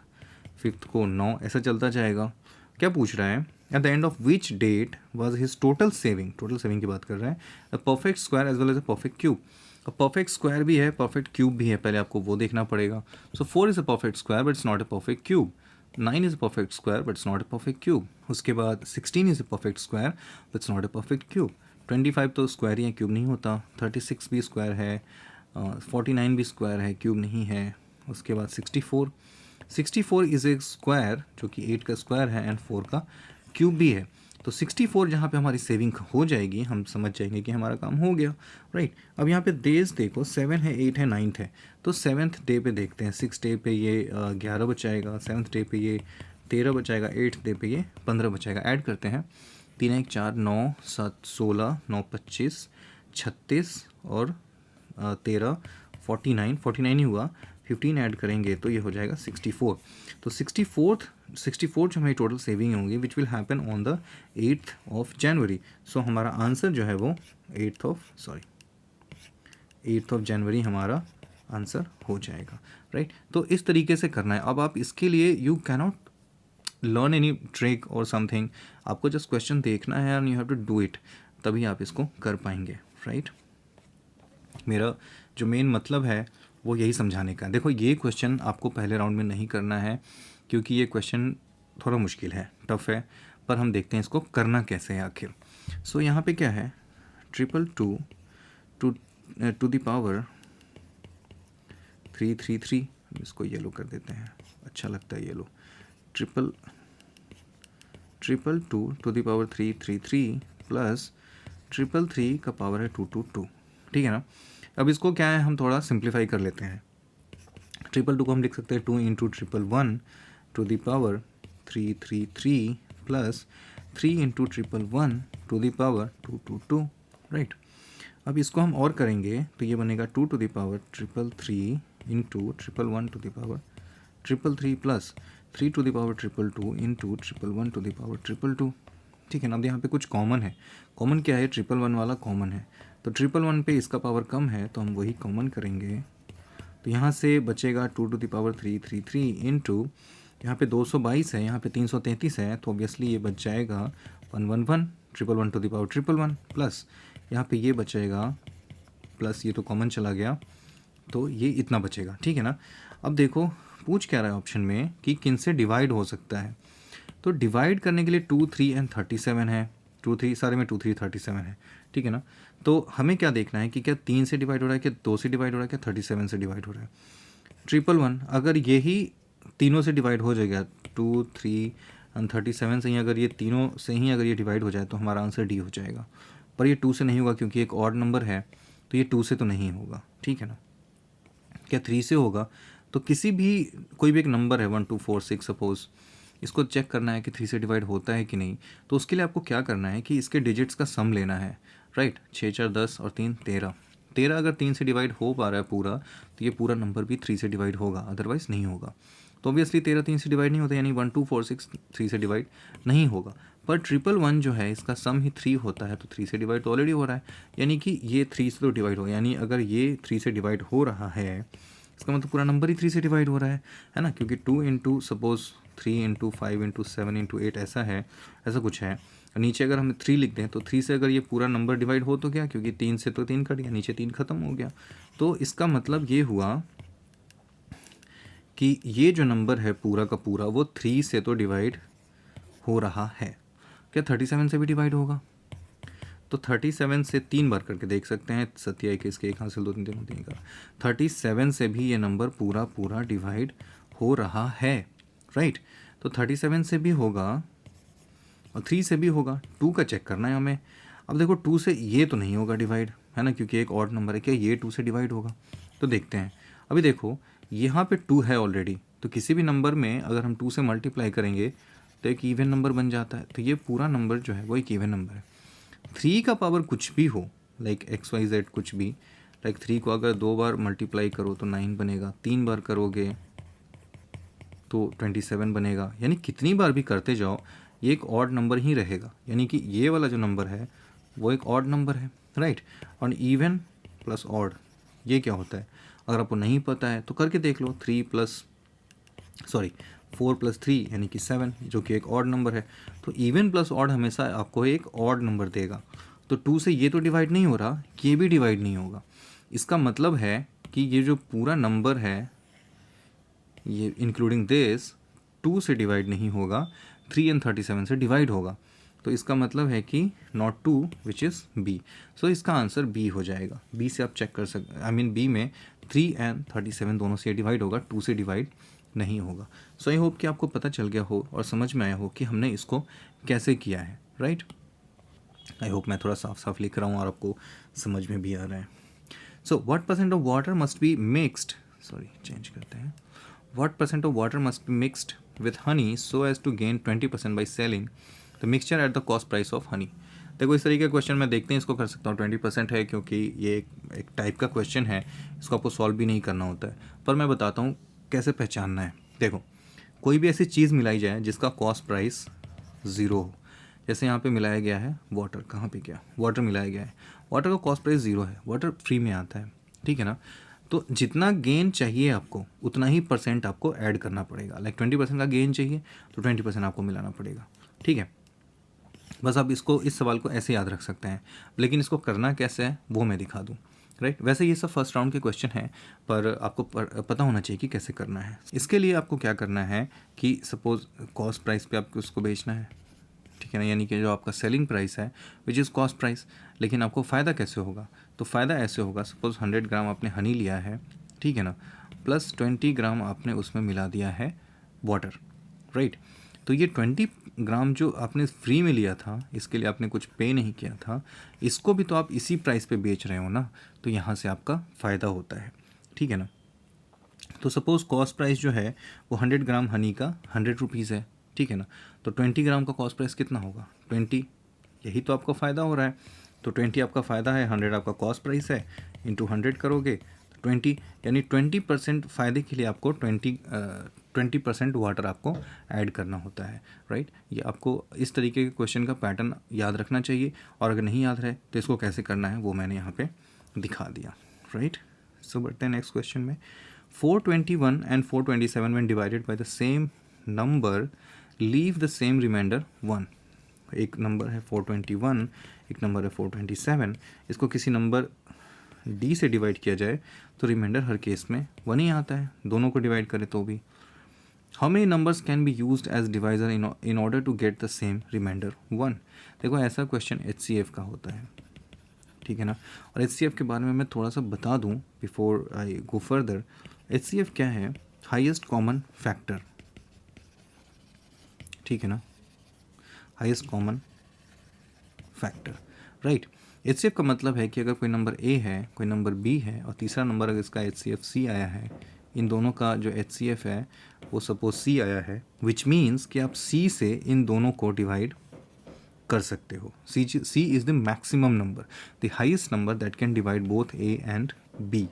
5th को 9, ऐसा चलता जाएगा। क्या पूछ रहा है? At the end of which date was his total saving की बात कर रहा है, a perfect square as well as a perfect cube. अब परफेक्ट स्क्वायर भी है, परफेक्ट क्यूब भी है, पहले आपको वो देखना पड़ेगा। सो 4 is a perfect square but it's not a perfect cube. 9 is a perfect square but it's not a perfect cube. उसके बाद 16 is a perfect square but it's not a perfect cube. 25 तो स्क्वायर ही है, cube नहीं होता। 36 भी square है, 49 भी square है, क्यूब नहीं है। उसके बाद 64 इज़ ए स्क्वायर, जो कि 8 का स्क्वायर है एंड 4 का क्यूब भी है। तो 64 जहाँ पे हमारी सेविंग हो जाएगी, हम समझ जाएंगे कि हमारा काम हो गया, राइट। अब यहाँ पे डेज देखो, 7 है, 8 है, 9 है, तो 7th डे पे देखते हैं। 6 डे पे ये 11 बचाएगा, 7th डे पे ये 13 बचाएगा, 8th डे पे ये 15 बचाएगा। ऐड करते हैं, 3 1 4 9 7 16 9 25 36 और 13 49 ही हुआ। 15 ऐड करेंगे तो ये हो जाएगा 64। तो 64 जो हमारी टोटल सेविंग होंगी which will happen on the 8th of January. So हमारा आंसर जो है वो 8th ऑफ जनवरी हमारा आंसर हो जाएगा, राइट। तो इस तरीके से करना है। अब आप इसके लिए you cannot learn any trick और समथिंग, आपको जस्ट क्वेश्चन देखना है and you have to do it, तभी आप इसको कर पाएंगे, राइट। मेरा जो मेन मतलब है वो यही समझाने का है। देखो ये क्वेश्चन आपको पहले राउंड में नहीं करना है क्योंकि ये क्वेश्चन थोड़ा मुश्किल है, टफ है, पर हम देखते हैं इसको करना कैसे है आखिर। सो यहाँ पे क्या है, 222 टू द पावर 333, इसको येलो कर देते हैं, अच्छा लगता है yellow. 222 to the power 333 plus 333 का पावर है 222, ठीक है ना। अब इसको क्या है, हम थोड़ा सिंप्लीफाई कर लेते हैं। 222 को हम लिख सकते हैं 2 into 111 to the power 333 plus 3 into 111 to the power 222, right. अब इसको हम और करेंगे तो ये बनेगा 2 to the power 333 into 111 to the power 333 plus 3 to the power 222 into 111 to the power 222, ठीक है ना। अब यहाँ पे कुछ कॉमन है, कॉमन क्या है, 111 वाला कॉमन है, तो 111 पे इसका पावर कम है तो हम वही कॉमन करेंगे। तो यहाँ से बचेगा 2 टू द पावर 333 इंटू, यहाँ पे 222 है, यहाँ पे 333 है, तो ऑब्वियसली ये बच जाएगा 111 111 टू द पावर 111 प्लस यहाँ पे ये बचेगा प्लस ये तो कॉमन चला गया, तो ये इतना बचेगा, ठीक है ना। अब देखो पूछ क्या रहा है ऑप्शन में कि किन से डिवाइड हो सकता है, तो डिवाइड करने के लिए 2 3 एंड 37 है, 2 3 सारे में 2 3 37 है, ठीक है ना। तो हमें क्या देखना है कि क्या 3 से डिवाइड हो रहा है, क्या 2 से डिवाइड हो रहा है, क्या 37 से डिवाइड हो रहा है। 111 अगर यही तीनों से डिवाइड हो जाएगा, 2 3 एंड 37 से ही, अगर ये तीनों से ही अगर ये डिवाइड हो जाए तो हमारा आंसर डी हो जाएगा। पर ये 2 से नहीं होगा क्योंकि एक ऑड नंबर है, तो ये 2 से तो नहीं होगा, ठीक है ना। क्या 3 से होगा, तो किसी भी कोई भी एक नंबर है 1 2 4 6 सपोज, इसको चेक करना है कि 3 से डिवाइड होता है कि नहीं, तो उसके लिए आपको क्या करना है कि इसके डिजिट्स का सम लेना है, राइट। 6 4 10 और 3 13, 13 अगर 3 से डिवाइड हो पा रहा है पूरा, तो ये पूरा नंबर भी 3 से डिवाइड होगा, अदरवाइज़ नहीं होगा। तो ऑब्वियसली 13 3 से डिवाइड नहीं होता, यानी 1 2 4 6 3 से डिवाइड नहीं होगा। पर 111 जो है इसका सम ही 3 होता है, तो 3 से डिवाइड तो ऑलरेडी हो रहा है, यानी कि ये 3 से तो डिवाइड हो, यानी अगर ये 3 से डिवाइड हो रहा है इसका मतलब पूरा नंबर ही 3 से डिवाइड हो रहा है ना, क्योंकि 2 into suppose 3 into 5 into 7 into 8 ऐसा है, ऐसा कुछ है। नीचे अगर हम 3 लिख दें तो 3 से अगर ये पूरा नंबर डिवाइड हो तो क्या, क्योंकि 3 से तो 3 कट गया, नीचे 3 खत्म हो गया। तो इसका मतलब ये हुआ कि ये जो नंबर है पूरा का पूरा वो 3 से तो डिवाइड हो रहा है। क्या 37 से भी डिवाइड होगा, तो 37 से 3 बार करके देख सकते हैं, 7 के इसके 1 हासिल 2 3 3 3 का, 37 से भी ये नंबर पूरा पूरा डिवाइड हो रहा है, राइट। तो 37 से भी होगा और 3 से भी होगा, 2 का चेक करना है हमें। अब देखो 2 से ये तो नहीं होगा डिवाइड, है ना, क्योंकि एक ऑड नंबर है, क्या ये 2 से डिवाइड होगा, तो देखते हैं। अभी देखो यहाँ पे 2 है ऑलरेडी, तो किसी भी नंबर में अगर हम 2 से मल्टीप्लाई करेंगे तो एक इवन नंबर बन जाता है, तो ये पूरा नंबर जो है वो एक इवन नंबर है। 3 का पावर कुछ भी हो, लाइक XYZ कुछ भी, लाइक 3 को अगर 2 बार मल्टीप्लाई करो तो 9 बनेगा, 3 बार करोगे तो 27 बनेगा, यानी कितनी बार भी करते जाओ ये एक ऑड नंबर ही रहेगा, यानी कि ये वाला जो नंबर है वो एक ऑड नंबर है, राइट। और इवन प्लस ऑड ये क्या होता है, अगर आपको नहीं पता है तो करके देख लो। 4 + 3 यानी कि 7, जो कि एक ऑड नंबर है। तो इवन प्लस ऑड हमेशा आपको एक ऑड नंबर देगा। तो 2 से ये तो डिवाइड नहीं हो रहा, ये भी डिवाइड नहीं होगा। इसका मतलब है कि ये जो पूरा नंबर है, ये इंक्लूडिंग दिस, 2 से डिवाइड नहीं होगा, 3 एंड 37 से डिवाइड होगा। तो इसका मतलब है कि नॉट 2 विच इज़ बी। सो इसका आंसर बी हो जाएगा। बी से आप चेक कर सकते, बी में 3 एंड 37 दोनों से डिवाइड होगा, 2 से डिवाइड नहीं होगा। सो आई होप कि आपको पता चल गया हो और समझ में आया हो कि हमने इसको कैसे किया है, राइट। आई होप मैं थोड़ा साफ साफ लिख रहा हूँ और आपको समझ में भी आ रहा है। So what % of water must be mixed, change करते हैं। What % of water must be mixed with honey so as to gain 20% by selling the mixture at the cost price of honey? देखो इस तरीके का क्वेश्चन मैं देखते हैं इसको कर सकता हूँ। 20% है क्योंकि ये एक टाइप का क्वेश्चन है, इसको आपको सॉल्व भी नहीं करना होता है, पर मैं बताता हूँ कैसे पहचानना है। देखो, कोई भी ऐसी चीज़ मिलाई जाए जिसका कॉस्ट प्राइस 0 हो, जैसे यहाँ पे मिलाया गया है वाटर, कहाँ पे क्या वाटर मिलाया गया है, वाटर का कॉस्ट प्राइस 0 है, वाटर फ्री में आता है, ठीक है ना। तो जितना गेन चाहिए आपको उतना ही % आपको ऐड करना पड़ेगा। लाइक 20% का गेन चाहिए तो 20% आपको मिलाना पड़ेगा, ठीक है। बस आप इसको, इस सवाल को ऐसे याद रख सकते हैं, लेकिन इसको करना कैसे है वो मैं दिखा दूँ, राइट। वैसे ये सब फर्स्ट राउंड के क्वेश्चन हैं, पर आपको पता होना चाहिए कि कैसे करना है। इसके लिए आपको क्या करना है कि सपोज कॉस्ट प्राइस पे आपको उसको बेचना है, ठीक है ना, यानी कि जो आपका सेलिंग प्राइस है विच इज़ कॉस्ट प्राइस। लेकिन आपको फ़ायदा कैसे होगा, तो फ़ायदा ऐसे होगा, सपोज़ 100 ग्राम आपने हनी लिया है, ठीक है ना, प्लस 20 ग्राम आपने उसमें मिला दिया है वाटर, राइट। तो ये 20 ग्राम जो आपने फ्री में लिया था, इसके लिए आपने कुछ पे नहीं किया था, इसको भी तो आप इसी प्राइस पे बेच रहे हो ना, तो यहाँ से आपका फ़ायदा होता है, ठीक है ना। तो सपोज़ कॉस्ट प्राइस जो है वो 100 ग्राम हनी का 100 रुपीज़ है, ठीक है ना। तो 20 ग्राम का कॉस्ट प्राइस कितना होगा, 20, यही तो आपका फ़ायदा हो रहा है। तो 20 आपका फ़ायदा है, 100 आपका कॉस्ट प्राइस है, इंटू 100 करोगे तो 20, यानी 20% फ़ायदे के लिए आपको 20% वाटर आपको ऐड करना होता है, राइट। ये आपको इस तरीके के क्वेश्चन का पैटर्न याद रखना चाहिए, और अगर नहीं याद रहे तो इसको कैसे करना है वो मैंने यहाँ पे दिखा दिया, राइट। सो बढ़ते हैं नेक्स्ट क्वेश्चन में। 421 and 427 when divided by the same number leave the same remainder 1। एक नंबर है 421, एक नंबर है 427, इसको किसी नंबर d से डिवाइड किया जाए तो रिमाइंडर हर केस में 1 ही आता है, दोनों को डिवाइड करें तो भी। How many numbers can be used as divisor in order to get the same remainder 1। देखो ऐसा क्वेश्चन HCF का होता है, ठीक है ना। और HCF के बारे में मैं थोड़ा सा बता दूं before I go further. HCF क्या है, हाईएस्ट कॉमन फैक्टर, ठीक है ना, highest common factor, right. HCF का मतलब है कि अगर कोई नंबर A है, कोई नंबर B है, और तीसरा नंबर अगर इसका HCF C आया है, इन दोनों का जो HCF है वो सपोज C आया है, विच मीन्स कि आप C से इन दोनों को डिवाइड कर सकते हो। C is the maximum number, the highest number that can divide both A and B।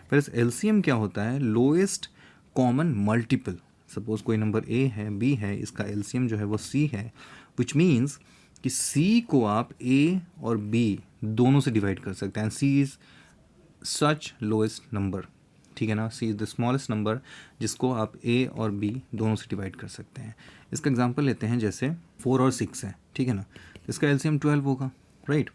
फिर LCM क्या होता है, लोएस्ट कॉमन मल्टीपल। सपोज कोई नंबर A है, B है, इसका LCM जो है वो C है, विच मीन्स कि C को आप A और B दोनों से डिवाइड कर सकते हैं। C is such lowest number, ठीक है ना। C is the smallest number जिसको आप A और B दोनों से डिवाइड कर सकते हैं। इसका एग्जांपल लेते हैं, जैसे 4 और 6 है, ठीक है ना, इसका LCM 12 होगा, राइट।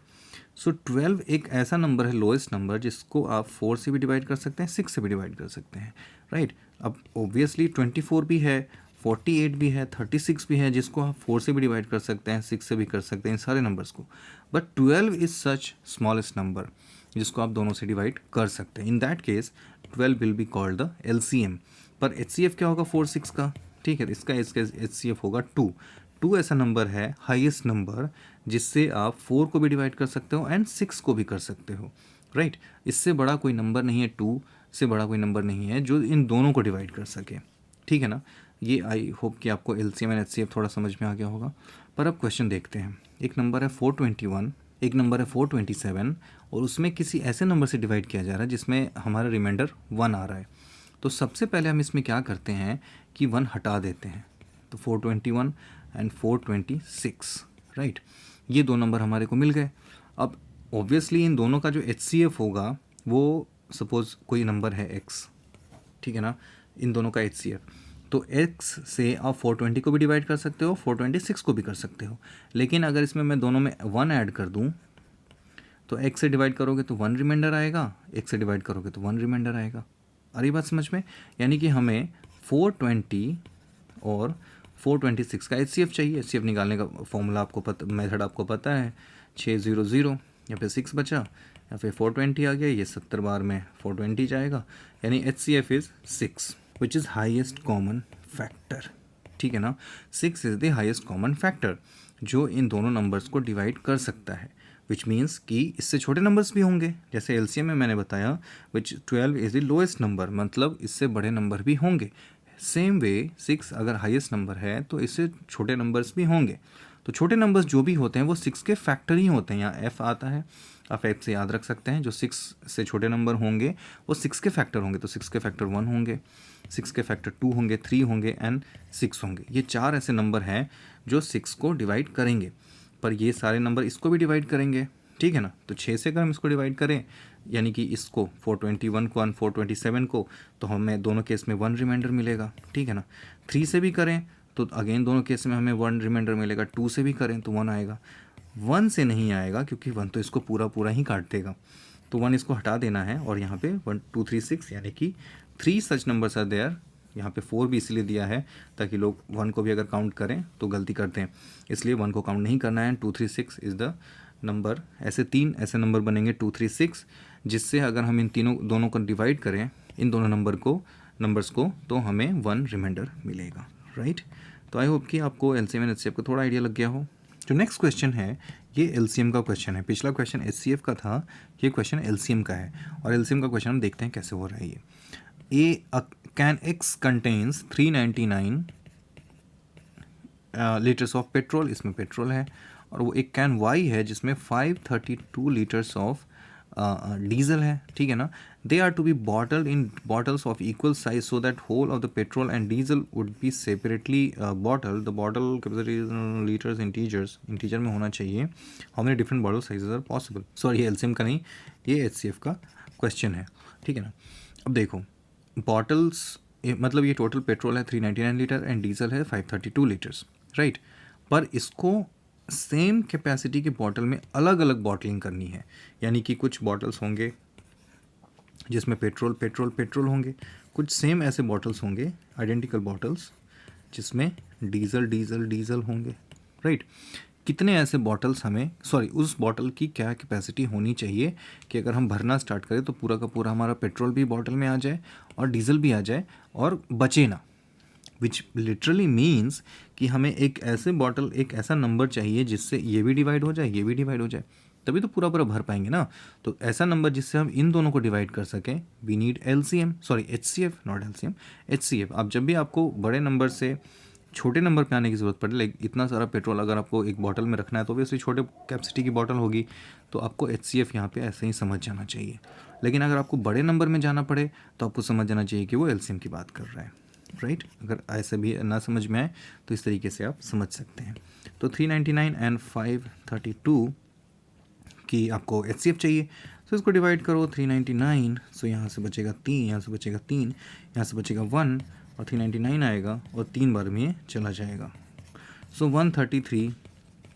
सो 12 एक ऐसा नंबर है, लोएस्ट नंबर, जिसको आप 4 से भी डिवाइड कर सकते हैं, 6 से भी डिवाइड कर सकते हैं, राइट। अब ऑब्वियसली 24 भी है, 48 भी है, 36 भी है, जिसको आप 4 से भी डिवाइड कर सकते हैं, 6 से भी कर सकते हैं, इन सारे नंबर्स को। But 12 is such smallest number जिसको आप दोनों से डिवाइड कर सकते हैं। In that case 12 will be called the LCM। पर HCF क्या होगा 4 6 का, ठीक है, इसका HCF होगा 2। 2 ऐसा नंबर है, हाईएस्ट नंबर, जिससे आप 4 को भी डिवाइड कर सकते हो एंड 6 को भी कर सकते हो, राइट। इससे बड़ा कोई नंबर नहीं है, 2 से बड़ा कोई नंबर नहीं है जो इन दोनों को डिवाइड कर सके, ठीक है ना। ये आई होप कि आपको LCM एंड HCF थोड़ा समझ में आ गया होगा। पर अब क्वेश्चन देखते हैं। एक नंबर है 421, एक नंबर है 427, और उसमें किसी ऐसे नंबर से डिवाइड किया जा रहा है जिसमें हमारा रिमाइंडर 1 आ रहा है। तो सबसे पहले हम इसमें क्या करते हैं कि 1 हटा देते हैं। तो 421 एंड 426, राइट। ये दो नंबर हमारे को मिल गए। अब ऑब्वियसली इन दोनों का जो HCF होगा वो सपोज़ कोई नंबर है x, ठीक है ना, इन दोनों का HCF, तो x से आप 420 को भी डिवाइड कर सकते हो, 426 को भी कर सकते हो। लेकिन अगर इसमें मैं दोनों में 1 ऐड कर दूं तो x से डिवाइड करोगे तो 1 रिमाइंडर आएगा, x से डिवाइड करोगे तो 1 रिमाइंडर आएगा। आ रही बात समझ में? यानी कि हमें 420 और 426 का HCF चाहिए। HCF निकालने का फॉर्मूला आपको पता, मेथड आपको पता है, 600, या फिर 6 बचा, या फिर 420 आ गया, ये 70 बार में 420 जाएगा, यानी HCF is 6 which is highest common factor, ठीक है ना। 6 is the highest common factor जो इन दोनों नंबर्स को डिवाइड कर सकता है, विच मीन्स कि इससे छोटे नंबर्स भी होंगे, जैसे LCM में मैंने बताया विच 12 इज़ द लोएस्ट नंबर, मतलब इससे बड़े नंबर भी होंगे। सेम वे 6 अगर हाईएस्ट नंबर है तो इससे छोटे नंबर्स भी होंगे। तो छोटे नंबर्स जो भी होते हैं वो 6 के फैक्टर ही होते हैं। यहाँ F आता है, आप F से याद रख सकते हैं, जो 6 से छोटे नंबर होंगे वो 6 के फैक्टर होंगे। तो 6 के फैक्टर 1 होंगे, 6 के फैक्टर 2 होंगे, 3 होंगे एंड 6 होंगे। ये 4 ऐसे नंबर हैं जो 6 को डिवाइड करेंगे, पर ये सारे नंबर इसको भी डिवाइड करेंगे, ठीक है ना। तो 6 से अगर हम इसको डिवाइड करें, यानी कि इसको 421 को 427 को, तो हमें दोनों केस में 1 रिमाइंडर मिलेगा, ठीक है ना। 3 से भी करें तो अगेन दोनों केस में हमें 1 रिमाइंडर मिलेगा। 2 से भी करें तो 1 आएगा। 1 से नहीं आएगा क्योंकि 1 तो इसको पूरा पूरा ही काट देगा, तो 1 इसको हटा देना है और यहाँ पे 1 2 3 6 यानी कि 3 सच नंबर्स आर देयर। यहाँ पे 4 भी इसलिए दिया है ताकि लोग 1 को भी अगर काउंट करें तो गलती करते हैं, इसलिए 1 को काउंट नहीं करना है। 2 3 6 इज़ द नंबर। ऐसे 3 ऐसे नंबर बनेंगे 2 3 6, जिससे अगर हम इन दोनों को डिवाइड करें, इन दोनों नंबर्स को, तो हमें 1 रिमाइंडर मिलेगा, राइट। तो आई होप कि आपको LCM एंड HCF का थोड़ा आइडिया लग गया हो। जो नेक्स्ट क्वेश्चन है ये LCM का क्वेश्चन है। पिछला क्वेश्चन HCF का था, ये क्वेश्चन LCM का है, और LCM का क्वेश्चन हम देखते हैं कैसे हो रहा है ये। Can X contains 399 litres of petrol, इसमें पेट्रोल है, और वो एक कैन Y है जिसमें 532 लीटर्स ऑफ डीजल है, ठीक है ना। They are to be bottled in bottles of equal size so that whole of the petrol and diesel would be separately bottled. The bottle capacity litres integer में होना चाहिए। How many different bottle sizes are possible. Sorry, ये LCM का नहीं, ये HCF का question है, ठीक है ना। अब देखो, बॉटल्स मतलब ये टोटल पेट्रोल है 399 लीटर एंड डीजल है 532 लीटर्स, राइट। पर इसको सेम कैपेसिटी के बॉटल में अलग अलग बॉटलिंग करनी है, यानी कि कुछ बॉटल्स होंगे जिसमें पेट्रोल होंगे, कुछ सेम ऐसे बॉटल्स होंगे, आइडेंटिकल बॉटल्स, जिसमें डीजल होंगे, राइट। कितने ऐसे बॉटल्स हमें, सॉरी, उस बॉटल की क्या कैपेसिटी होनी चाहिए कि अगर हम भरना स्टार्ट करें तो पूरा का पूरा हमारा पेट्रोल भी बॉटल में आ जाए और डीजल भी आ जाए और बचे ना। विच लिटरली मीन्स कि हमें एक ऐसे बॉटल, एक ऐसा नंबर चाहिए जिससे ये भी डिवाइड हो जाए, ये भी डिवाइड हो जाए, तभी तो पूरा पूरा भर पाएंगे ना। तो ऐसा नंबर जिससे हम इन दोनों को डिवाइड कर सकें, we need HCF, not LCM, HCF। अब जब भी आपको बड़े नंबर से छोटे नंबर पे आने की ज़रूरत पड़े, लाइक इतना सारा पेट्रोल अगर आपको एक बॉटल में रखना है तो ऑब्वियसली छोटे कैपेसिटी की बॉटल होगी, तो आपको HCF यहाँ पे ऐसे ही समझ जाना चाहिए। लेकिन अगर आपको बड़े नंबर में जाना पड़े तो आपको समझ जाना चाहिए कि वो LCM की बात कर रहा है, राइट। अगर ऐसे भी ना समझ में आए तो इस तरीके से आप समझ सकते हैं। तो 399 एंड 532 की आपको HCF चाहिए, तो इसको डिवाइड करो 399, सो यहाँ से बचेगा 3, यहाँ से बचेगा 3, यहाँ से बचेगा 1, और 399 आएगा और 3 बार में ये चला जाएगा। सो 133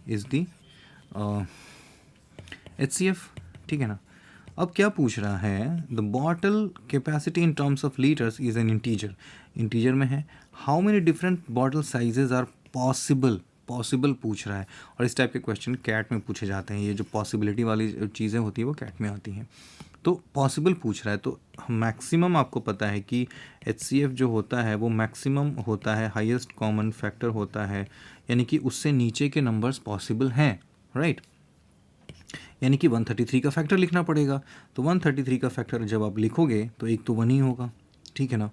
इज़ दी HCF, ठीक है ना। अब क्या पूछ रहा है, the bottle capacity in terms of litres is an integer में है। How many different bottle sizes are possible पूछ रहा है, और इस टाइप के क्वेश्चन कैट में पूछे जाते हैं। ये जो पॉसिबिलिटी वाली चीज़ें होती है वो कैट में आती हैं। तो पॉसिबल पूछ रहा है, तो मैक्सिमम आपको पता है कि HCF जो होता है वो मैक्सिमम होता है, हाईएस्ट कॉमन फैक्टर होता है, यानी कि उससे नीचे के नंबर्स पॉसिबल हैं, राइट। यानी कि 133 का फैक्टर लिखना पड़ेगा। तो 133 का फैक्टर जब आप लिखोगे तो एक तो 1 ही होगा, ठीक है ना।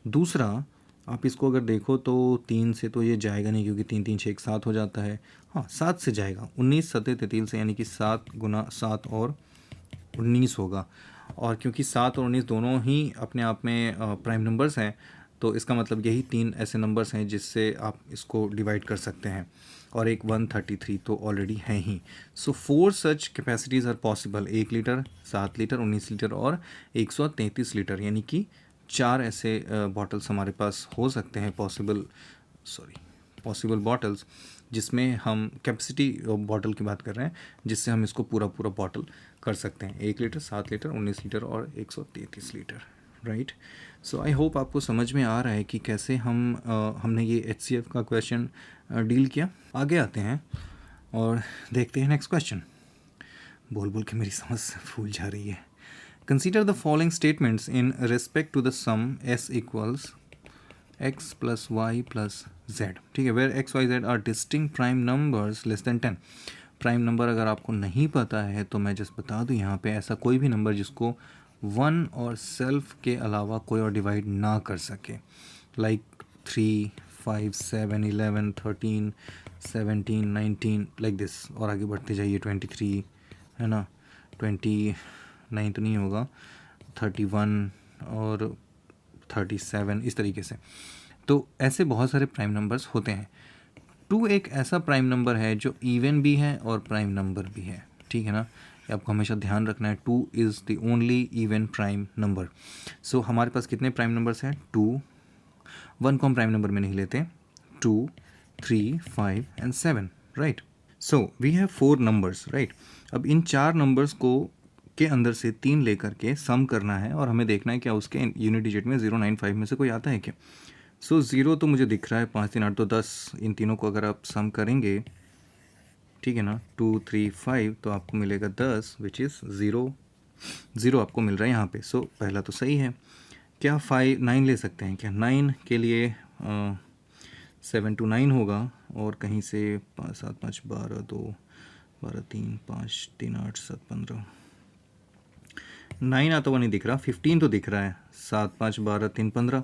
दूसरा, आप इसको अगर देखो तो 3 से तो ये जाएगा नहीं, क्योंकि 3 3 6 7 हो जाता है। हाँ, 7 से जाएगा, 19 7 33 से, यानी कि 7 गुना 7 और 19 होगा। और क्योंकि 7 और 19 दोनों ही अपने आप में प्राइम नंबर्स हैं, तो इसका मतलब यही 3 ऐसे नंबर्स हैं जिससे आप इसको डिवाइड कर सकते हैं, और एक 133 तो ऑलरेडी है ही। So 4 such capacities are possible, 1 litre, 7 litre, 19 litre और 133 लीटर, यानी कि 4 ऐसे बॉटल्स हमारे पास हो सकते हैं, पॉसिबल बॉटल्स, जिसमें हम कैपेसिटी बॉटल की बात कर रहे हैं, जिससे हम इसको पूरा बॉटल कर सकते हैं, 1 लीटर, 7 लीटर, 19 लीटर और 133 litre, right. So I hope आपको समझ में आ रहा है कि कैसे हमने ये HCF का क्वेश्चन डील किया। आगे आते हैं और देखते हैं नेक्स्ट क्वेश्चन। बोल बोल के मेरी समझ फूल जा रही है। Consider the following statements in respect to the sum S equals x plus y plus z, ठीक है, where x y z are distinct prime numbers less than 10। Prime number अगर आपको नहीं पता है तो मैं जस्ट बता दूं, यहाँ पे ऐसा कोई भी नंबर जिसको 1 और सेल्फ के अलावा कोई और डिवाइड ना कर सके, लाइक 3, 5, 7, 11, 13, 17, 19 लाइक दिस, और आगे बढ़ते जाइए 23 है ना, 29 तो नहीं होगा, 31 और 37 इस तरीके से। तो ऐसे बहुत सारे प्राइम नंबर्स होते हैं। 2 एक ऐसा प्राइम नंबर है जो इवन भी है और प्राइम नंबर भी है, ठीक है ना, ये आपको हमेशा ध्यान रखना है। 2 is the only even prime number. So हमारे पास कितने प्राइम नंबर्स हैं? 2, 1 को हम प्राइम नंबर में नहीं लेते, 2, 3, 5 and 7, right. So we have 4 numbers, right. अब इन 4 नंबर्स को के अंदर से 3 लेकर के सम करना है और हमें देखना है क्या उसके यूनिट डिजिट में 095 में से कोई आता है क्या। सो 0 तो मुझे दिख रहा है, 5 3 8 तो 10, इन तीनों को अगर आप सम करेंगे, ठीक है ना, 2 3 5 तो आपको मिलेगा 10 विच इज़ 0 आपको मिल रहा है यहाँ पे। सो पहला तो सही है। क्या 9 ले सकते हैं क्या? 9 के लिए 7 to 9 होगा, और कहीं से 5 7 5 12 2 12 3 5 3 8 7 15, 9 आता हुआ नहीं दिख रहा, 15 तो दिख रहा है, 7 5 12 3 15,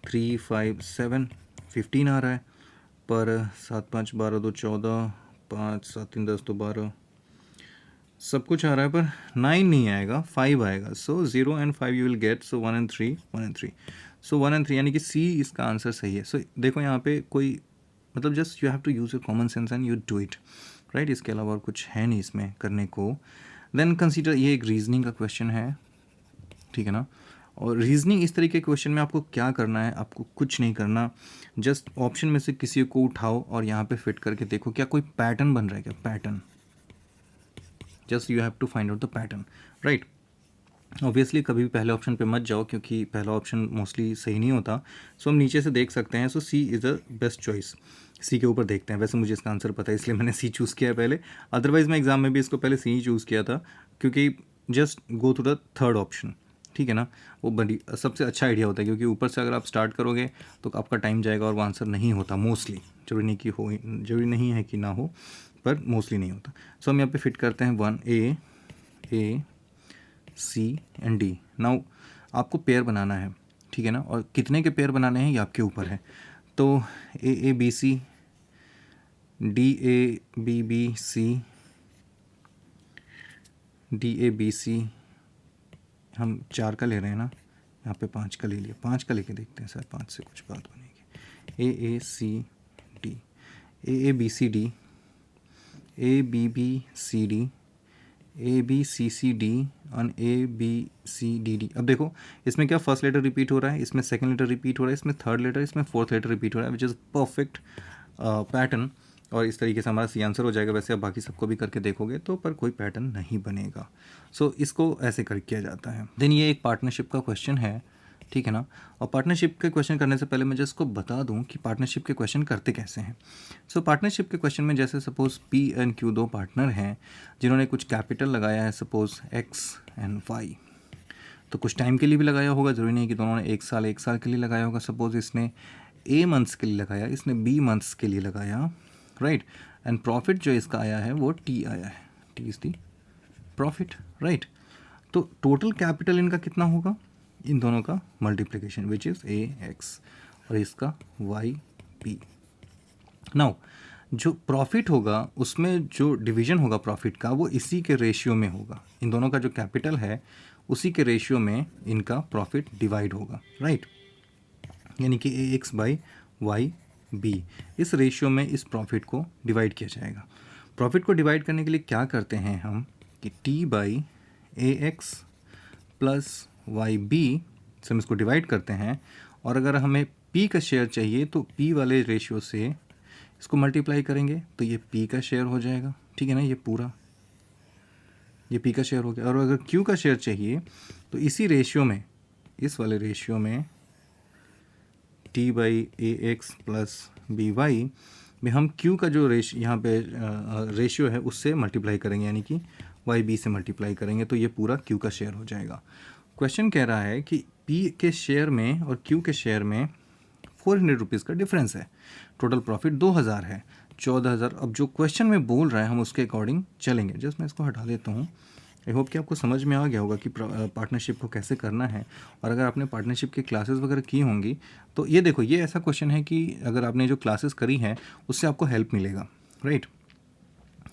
3 5 7 15 आ रहा है, पर 7 5 12 2 14, 5 7 3 10 तो 12, सब कुछ आ रहा है पर 9 नहीं आएगा, 5 आएगा। सो 0 and 5 you will get, so 1 and 3, 1 and 3, so 1 and 3 यानी कि सी इसका आंसर सही है। सो देखो यहाँ पे कोई मतलब just you have to use your common sense and you do it, right. इसके अलावा और कुछ है नहीं इसमें करने को। देन कंसीडर, ये एक रीजनिंग का क्वेश्चन है, ठीक है ना। और रीजनिंग इस तरीके के क्वेश्चन में आपको क्या करना है, आपको कुछ नहीं करना, जस्ट ऑप्शन में से किसी को उठाओ और यहाँ पे फिट करके देखो क्या कोई पैटर्न बन रहा है क्या, pattern. Just you have to find out the pattern, right. Obviously कभी भी पहले ऑप्शन पे मत जाओ क्योंकि पहला ऑप्शन मोस्टली सही नहीं होता। सो हम नीचे से देख सकते हैं। सो सी इज़ द बेस्ट चॉइस। सी के ऊपर देखते हैं। वैसे मुझे इसका आंसर पता है इसलिए मैंने सी चूज़ किया है पहले, अदरवाइज़ मैं एग्ज़ाम में भी इसको पहले सी ही चूज़ किया था, क्योंकि just go to the third option, ठीक है ना। वो बड़ी सबसे अच्छा आइडिया होता है, क्योंकि ऊपर से अगर आप स्टार्ट करोगे तो आपका टाइम जाएगा और वो आंसर नहीं होता मोस्टली। जरूरी नहीं है कि ना हो, पर मोस्टली नहीं होता। सो हम यहाँ पे फिट करते हैं 1 A C and D। Now आपको पेयर बनाना है, ठीक है ना, और कितने के पेयर बनाने हैं ये आपके ऊपर है। तो A B C, D A B C, D A B C, हम 4 का ले रहे हैं ना, यहाँ पे 5 का ले लिया, 5 का लेके देखते हैं सर, 5 से कुछ बात बनेगी। A C D, A B C D, A B C D, A B C C D और A B C D D। अब देखो इसमें क्या फर्स्ट लेटर रिपीट हो रहा है, इसमें सेकंड लेटर रिपीट हो रहा है, इसमें थर्ड लेटर, इसमें फोर्थ लेटर रिपीट हो रहा है, विच इज़ परफेक्ट पैटर्न। और इस तरीके से हमारा सी आंसर हो जाएगा। वैसे आप बाकी सबको भी करके देखोगे तो पर कोई पैटर्न नहीं बनेगा। सो इसको ऐसे कर किया जाता है। देन ये एक पार्टनरशिप का क्वेश्चन है, ठीक है ना। और पार्टनरशिप के क्वेश्चन करने से पहले मैं जस्ट को बता दूं कि पार्टनरशिप के क्वेश्चन करते कैसे हैं। सो पार्टनरशिप के क्वेश्चन में जैसे suppose P and Q 2 partner हैं जिन्होंने कुछ कैपिटल लगाया है, सपोज X एंड Y। तो कुछ टाइम के लिए भी लगाया होगा, ज़रूरी नहीं कि दोनों ने 1 साल के लिए लगाया होगा। सपोज इसने A मंथ्स के लिए लगाया, इसने B मंथ्स के लिए लगाया, राइट। एंड प्रॉफिट जो इसका आया है वो T आया है, T is the profit, right. तो टोटल कैपिटल इनका कितना होगा, इन दोनों का मल्टीप्लिकेशन, विच इज़ AX और इसका YP। नाउ जो प्रॉफिट होगा उसमें जो डिवीजन होगा प्रॉफिट का वो इसी के रेशियो में होगा। इन दोनों का जो कैपिटल है उसी के रेशियो में इनका प्रॉफिट डिवाइड होगा, राइट। यानी कि ए एक्स बाई वाई बी, इस रेशियो में इस प्रॉफिट को डिवाइड किया जाएगा। प्रॉफिट को डिवाइड करने के लिए क्या करते हैं हम कि t by a x plus y b से हम इसको डिवाइड करते हैं, और अगर हमें पी का शेयर चाहिए तो पी वाले रेशियो से इसको मल्टीप्लाई करेंगे तो ये पी का शेयर हो जाएगा, ठीक है ना, ये पूरा ये पी का शेयर हो गया। और अगर क्यू का शेयर चाहिए तो इसी रेशियो में, इस वाले रेशियो में t by a x plus b y में हम क्यू का जो यहाँ पे रेशियो है उससे मल्टीप्लाई करेंगे, यानी कि वाई बी से मल्टीप्लाई करेंगे तो ये पूरा क्यू का शेयर हो जाएगा। क्वेश्चन कह रहा है कि पी के शेयर में और क्यू के शेयर में 400 रुपीज़ का डिफरेंस है, टोटल प्रॉफिट 2000 है, 14000। अब जो क्वेश्चन में बोल रहा है हम उसके अकॉर्डिंग चलेंगे। जस्ट मैं इसको हटा देता हूँ। आई होप कि आपको समझ में आ गया होगा कि पार्टनरशिप को कैसे करना है। और अगर आपने पार्टनरशिप की क्लासेस वगैरह की होंगी तो ये देखो, ये ऐसा क्वेश्चन है कि अगर आपने जो क्लासेस करी हैं उससे आपको हेल्प मिलेगा, राइट।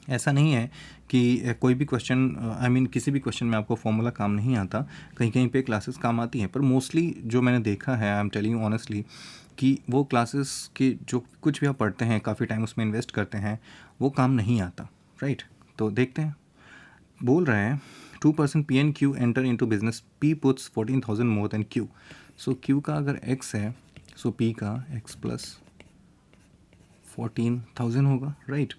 ऐसा नहीं है कि कोई भी क्वेश्चन किसी भी क्वेश्चन में आपको फॉर्मूला काम नहीं आता, कहीं कहीं पे क्लासेस काम आती हैं, पर मोस्टली जो मैंने देखा है, I am telling you honestly, कि वो क्लासेस के जो कुछ भी आप पढ़ते हैं, काफ़ी टाइम उसमें इन्वेस्ट करते हैं, वो काम नहीं आता, राइट। तो देखते हैं, बोल रहे हैं 2% P N Q enter into business, P puts 14,000 more than Q. So Q का अगर x है सो पी का x प्लस 14,000 होगा, right.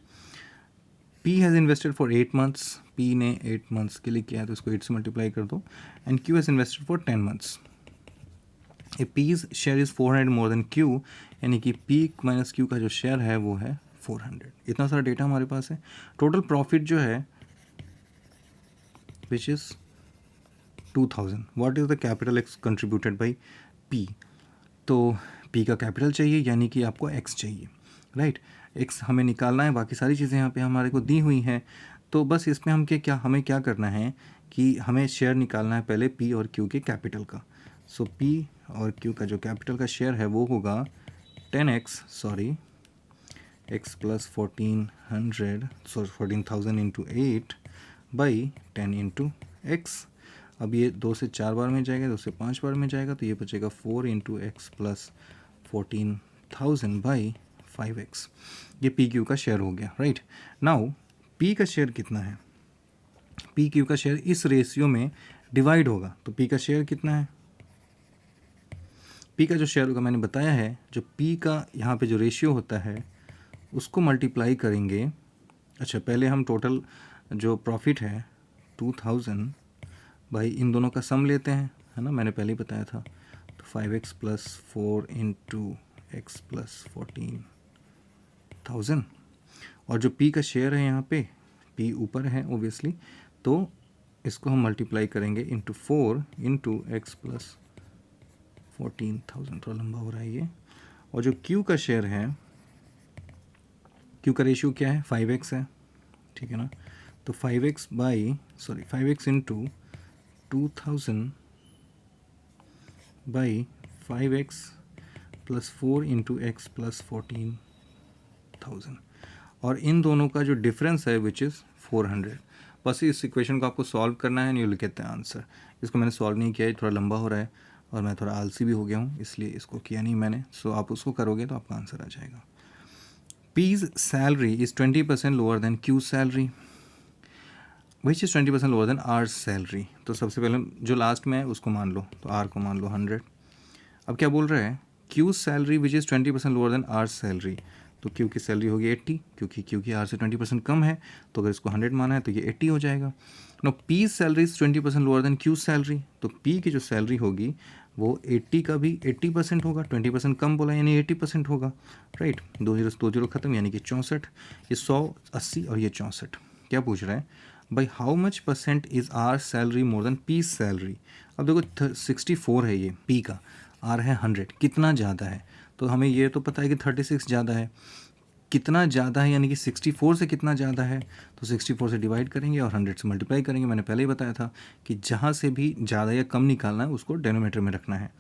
P has invested for 8 months, P ने 8 मंथ्स के लिए किया है तो इसको 8 से मल्टीप्लाई कर दो, and Q has invested for 10 months. A P's share is 400 more than Q, यानी कि P माइनस Q का जो शेयर है वो है 400। इतना सारा डेटा हमारे पास है। टोटल प्रॉफिट जो है which is 2000। What is the capital x contributed by P? तो P का कैपिटल चाहिए, यानी कि आपको X चाहिए, राइट। X हमें निकालना है, बाकी सारी चीज़ें यहाँ पे हमारे को दी हुई हैं। तो बस इसमें हमें क्या करना है कि हमें शेयर निकालना है पहले P और Q के कैपिटल का। सो P और Q का जो कैपिटल का शेयर है वो होगा 10x x plus 14,000 into 8 by 10 into x. अब ये 2 से 4 बार में जाएगा, 2 से 5 बार में जाएगा, तो ये बचेगा 4 into x plus 14,000 by 5x। ये पी क्यू का शेयर हो गया, राइट। नाउ पी का शेयर कितना है? पी क्यू का शेयर इस रेशियो में डिवाइड होगा, तो पी का शेयर कितना है? पी का जो शेयर होगा मैंने बताया है, जो पी का यहाँ पे जो रेशियो होता है उसको मल्टीप्लाई करेंगे। अच्छा, पहले हम टोटल जो प्रॉफिट है 2000 भाई इन दोनों का सम लेते हैं, है ना, मैंने पहले ही बताया था। तो 5x plus 4 into x plus 14,000, और जो p का शेयर है यहाँ पे, p ऊपर है ओबियसली, तो इसको हम मल्टीप्लाई करेंगे इंटू 4 इंटू एक्स प्लस 14,000। थोड़ा लंबा हो रहा है ये। और जो q का शेयर है, q का रेशियो क्या है? 5x है, ठीक है ना। तो 5x into 2000 by 5x plus 4 into x plus 14,000, और इन दोनों का जो डिफरेंस है विच इज़ 400। बस इस इक्वेशन को आपको सॉल्व करना है and you will get the answer. इसको मैंने सॉल्व नहीं किया है, थोड़ा लंबा हो रहा है और मैं थोड़ा आलसी भी हो गया हूँ, इसलिए इसको किया नहीं मैंने। सो आप उसको करोगे तो आपका आंसर आ जाएगा। P's salary is 20% lower than Q's salary, which is 20% lower than R's salary। तो सबसे पहले जो लास्ट में है उसको मान लो, तो R को मान लो 100। अब क्या बोल रहे हैं? Q's salary which is 20% lower than R's salary, तो Q की सैलरी होगी 80, क्योंकि Q की R से 20% कम है, तो अगर इसको 100 माना है तो ये 80 हो जाएगा। No P's salary is 20% lower than Q's salary, तो P की जो सैलरी होगी वो 80 का भी 80% होगा, 20% कम बोला यानी 80% होगा, राइट। 2 0 खत्म, यानी कि 64। ये 100, 80 और ये 64। क्या पूछ रहा है भाई? How much percent is R salary more than P's salary? अब देखो 64 है ये P का, R है 100, कितना ज़्यादा है? तो हमें ये तो पता है कि 36 ज़्यादा है। कितना ज़्यादा है यानी कि 64 से कितना ज़्यादा है, तो 64 से डिवाइड करेंगे और 100 से मल्टीप्लाई करेंगे। मैंने पहले ही बताया था कि जहाँ से भी ज़्यादा या कम निकालना है उसको डिनोमिनेटर में रखना है।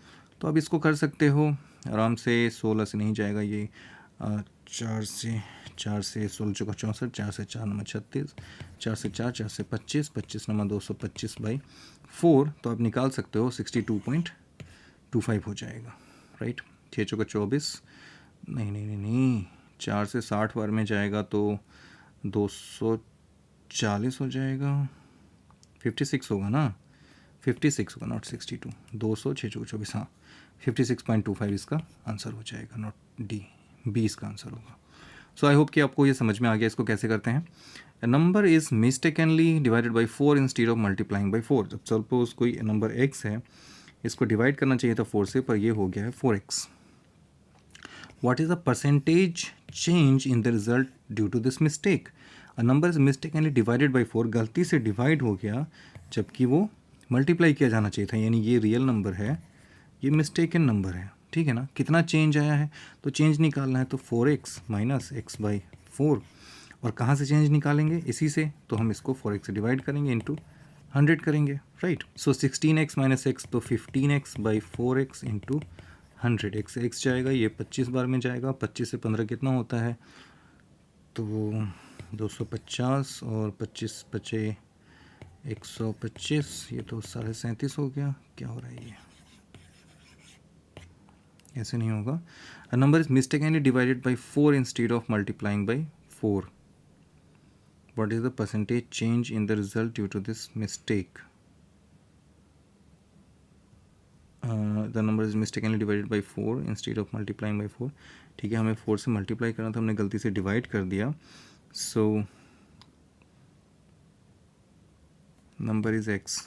तो अब इसको कर सकते हो आराम से। 16 से नहीं जाएगा ये, 4 से 16 चौका 64, 4 से 4 नंबर 36, 4 से 4 4 से 25, 25 नंबर 225 बाई 4, तो आप निकाल सकते हो 62.25 हो जाएगा, राइट। छः चौका 24, नहीं नहीं नहीं नहीं, 4 से 60 बार में जाएगा तो 240 हो जाएगा, 56 होगा ना, 56 होगा, नॉट 62, 200 6 चौका 24, हाँ 56.25 इसका आंसर हो जाएगा, नॉट डी, बी इसका आंसर होगा। सो आई होप कि आपको ये समझ में आ गया इसको कैसे करते हैं। A number is mistakenly divided by 4 instead of multiplying by 4। जब सपोज कोई नंबर x है, इसको डिवाइड करना चाहिए था 4 से, पर ये हो गया है 4x। What is the percentage change in the result due to this mistake? A number is mistakenly divided by 4, गलती से डिवाइड हो गया जबकि वो मल्टीप्लाई किया जाना चाहिए था, यानी ये रियल नंबर है, ये मिस्टेकन नंबर है, ठीक है ना। कितना चेंज आया है, तो चेंज निकालना है तो 4x माइनस एक्स बाई 4, और कहाँ से चेंज निकालेंगे, इसी से, तो हम इसको 4x से डिवाइड करेंगे, इंटू 100 करेंगे, राइट। सो 16x माइनस एक्स, तो 15x by 4x into 100, x जाएगा, ये 25 बार में जाएगा, 25 से 15 कितना होता है, तो 250, और 25 बचे 125, ये तो 37.5 हो गया। क्या हो रहा है ये, ऐसे नहीं होगा। A number is mistakenly divided by 4 instead of multiplying by 4। What is the percentage change in the result due to this mistake? The number is mistakenly divided by 4 instead of multiplying by 4। ठीक है, हमें 4 से multiply करना था, हमने गलती से divide कर दिया। So number is x।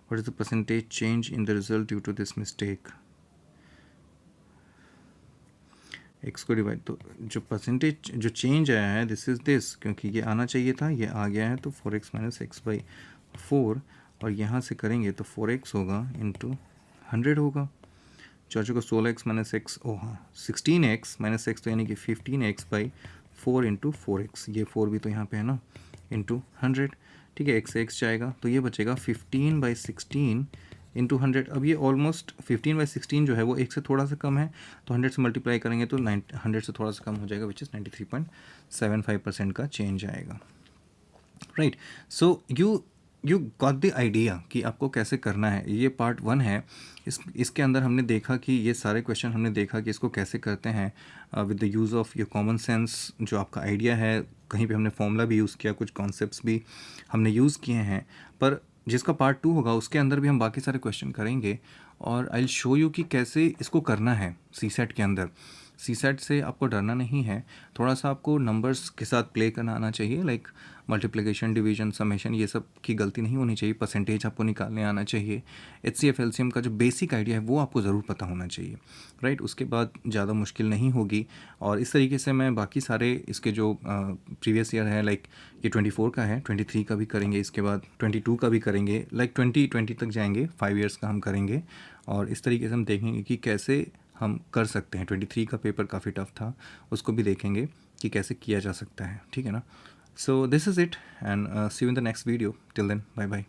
What is the percentage change in the result due to this mistake? x को डिवाइड, तो जो परसेंटेज जो चेंज आया है दिस इज़ दिस, क्योंकि ये आना चाहिए था, ये आ गया है, तो 4x माइनस एक्स बाई 4, और यहाँ से करेंगे तो 4x होगा इंटू 100 होगा, 4 को 16x माइनस एक्स, ओ हाँ 16x माइनस एक्स, तो यानी कि 15x बाई 4 इंटू 4x, ये 4 भी तो यहाँ पे है ना, इंटू 100, ठीक है। x जाएगा, तो ये बचेगा 15 बाई 16 इंटू 100। अब ये ऑलमोस्ट 15 बाई 16 जो है वो 1 से थोड़ा सा कम है, तो 100 से मल्टीप्लाई करेंगे तो 100 से थोड़ा सा कम हो जाएगा, विच इज़ 93.75% का चेंज आएगा, right. So you got the idea कि आपको कैसे करना है। ये पार्ट 1 है। इसके अंदर हमने देखा कि ये सारे क्वेश्चन हमने देखा कि इसको कैसे करते हैं with the use of your common sense, जो आपका आइडिया है। कहीं पे हमने फॉर्मूला भी यूज़ किया, कुछ कॉन्सेप्ट्स भी हमने यूज़ किए हैं, पर जिसका पार्ट 2 होगा उसके अंदर भी हम बाकी सारे क्वेश्चन करेंगे, और आई विल शो यू कि कैसे इसको करना है सीसेट के अंदर। सीसेट से आपको डरना नहीं है, थोड़ा सा आपको नंबर्स के साथ प्ले करना आना चाहिए, लाइक मल्टीप्लिकेशन, डिवीजन, समेशन, ये सब की गलती नहीं होनी चाहिए, परसेंटेज आपको निकालने आना चाहिए, HCF LCM का जो बेसिक आइडिया है वो आपको ज़रूर पता होना चाहिए, राइट। उसके बाद ज़्यादा मुश्किल नहीं होगी। और इस तरीके से मैं बाकी सारे इसके जो प्रीवियस ईयर है, लाइक ये 24 का है, 23 का भी करेंगे, इसके बाद 22 का भी करेंगे, लाइक 2020 तक जाएंगे, 5 ईयर्स का हम करेंगे, और इस तरीके से हम देखेंगे कि कैसे हम कर सकते हैं। 23 का पेपर काफ़ी टफ था, उसको भी देखेंगे कि कैसे किया जा सकता है, ठीक है ना। So this is it, and see you in the next video. Till then, bye bye.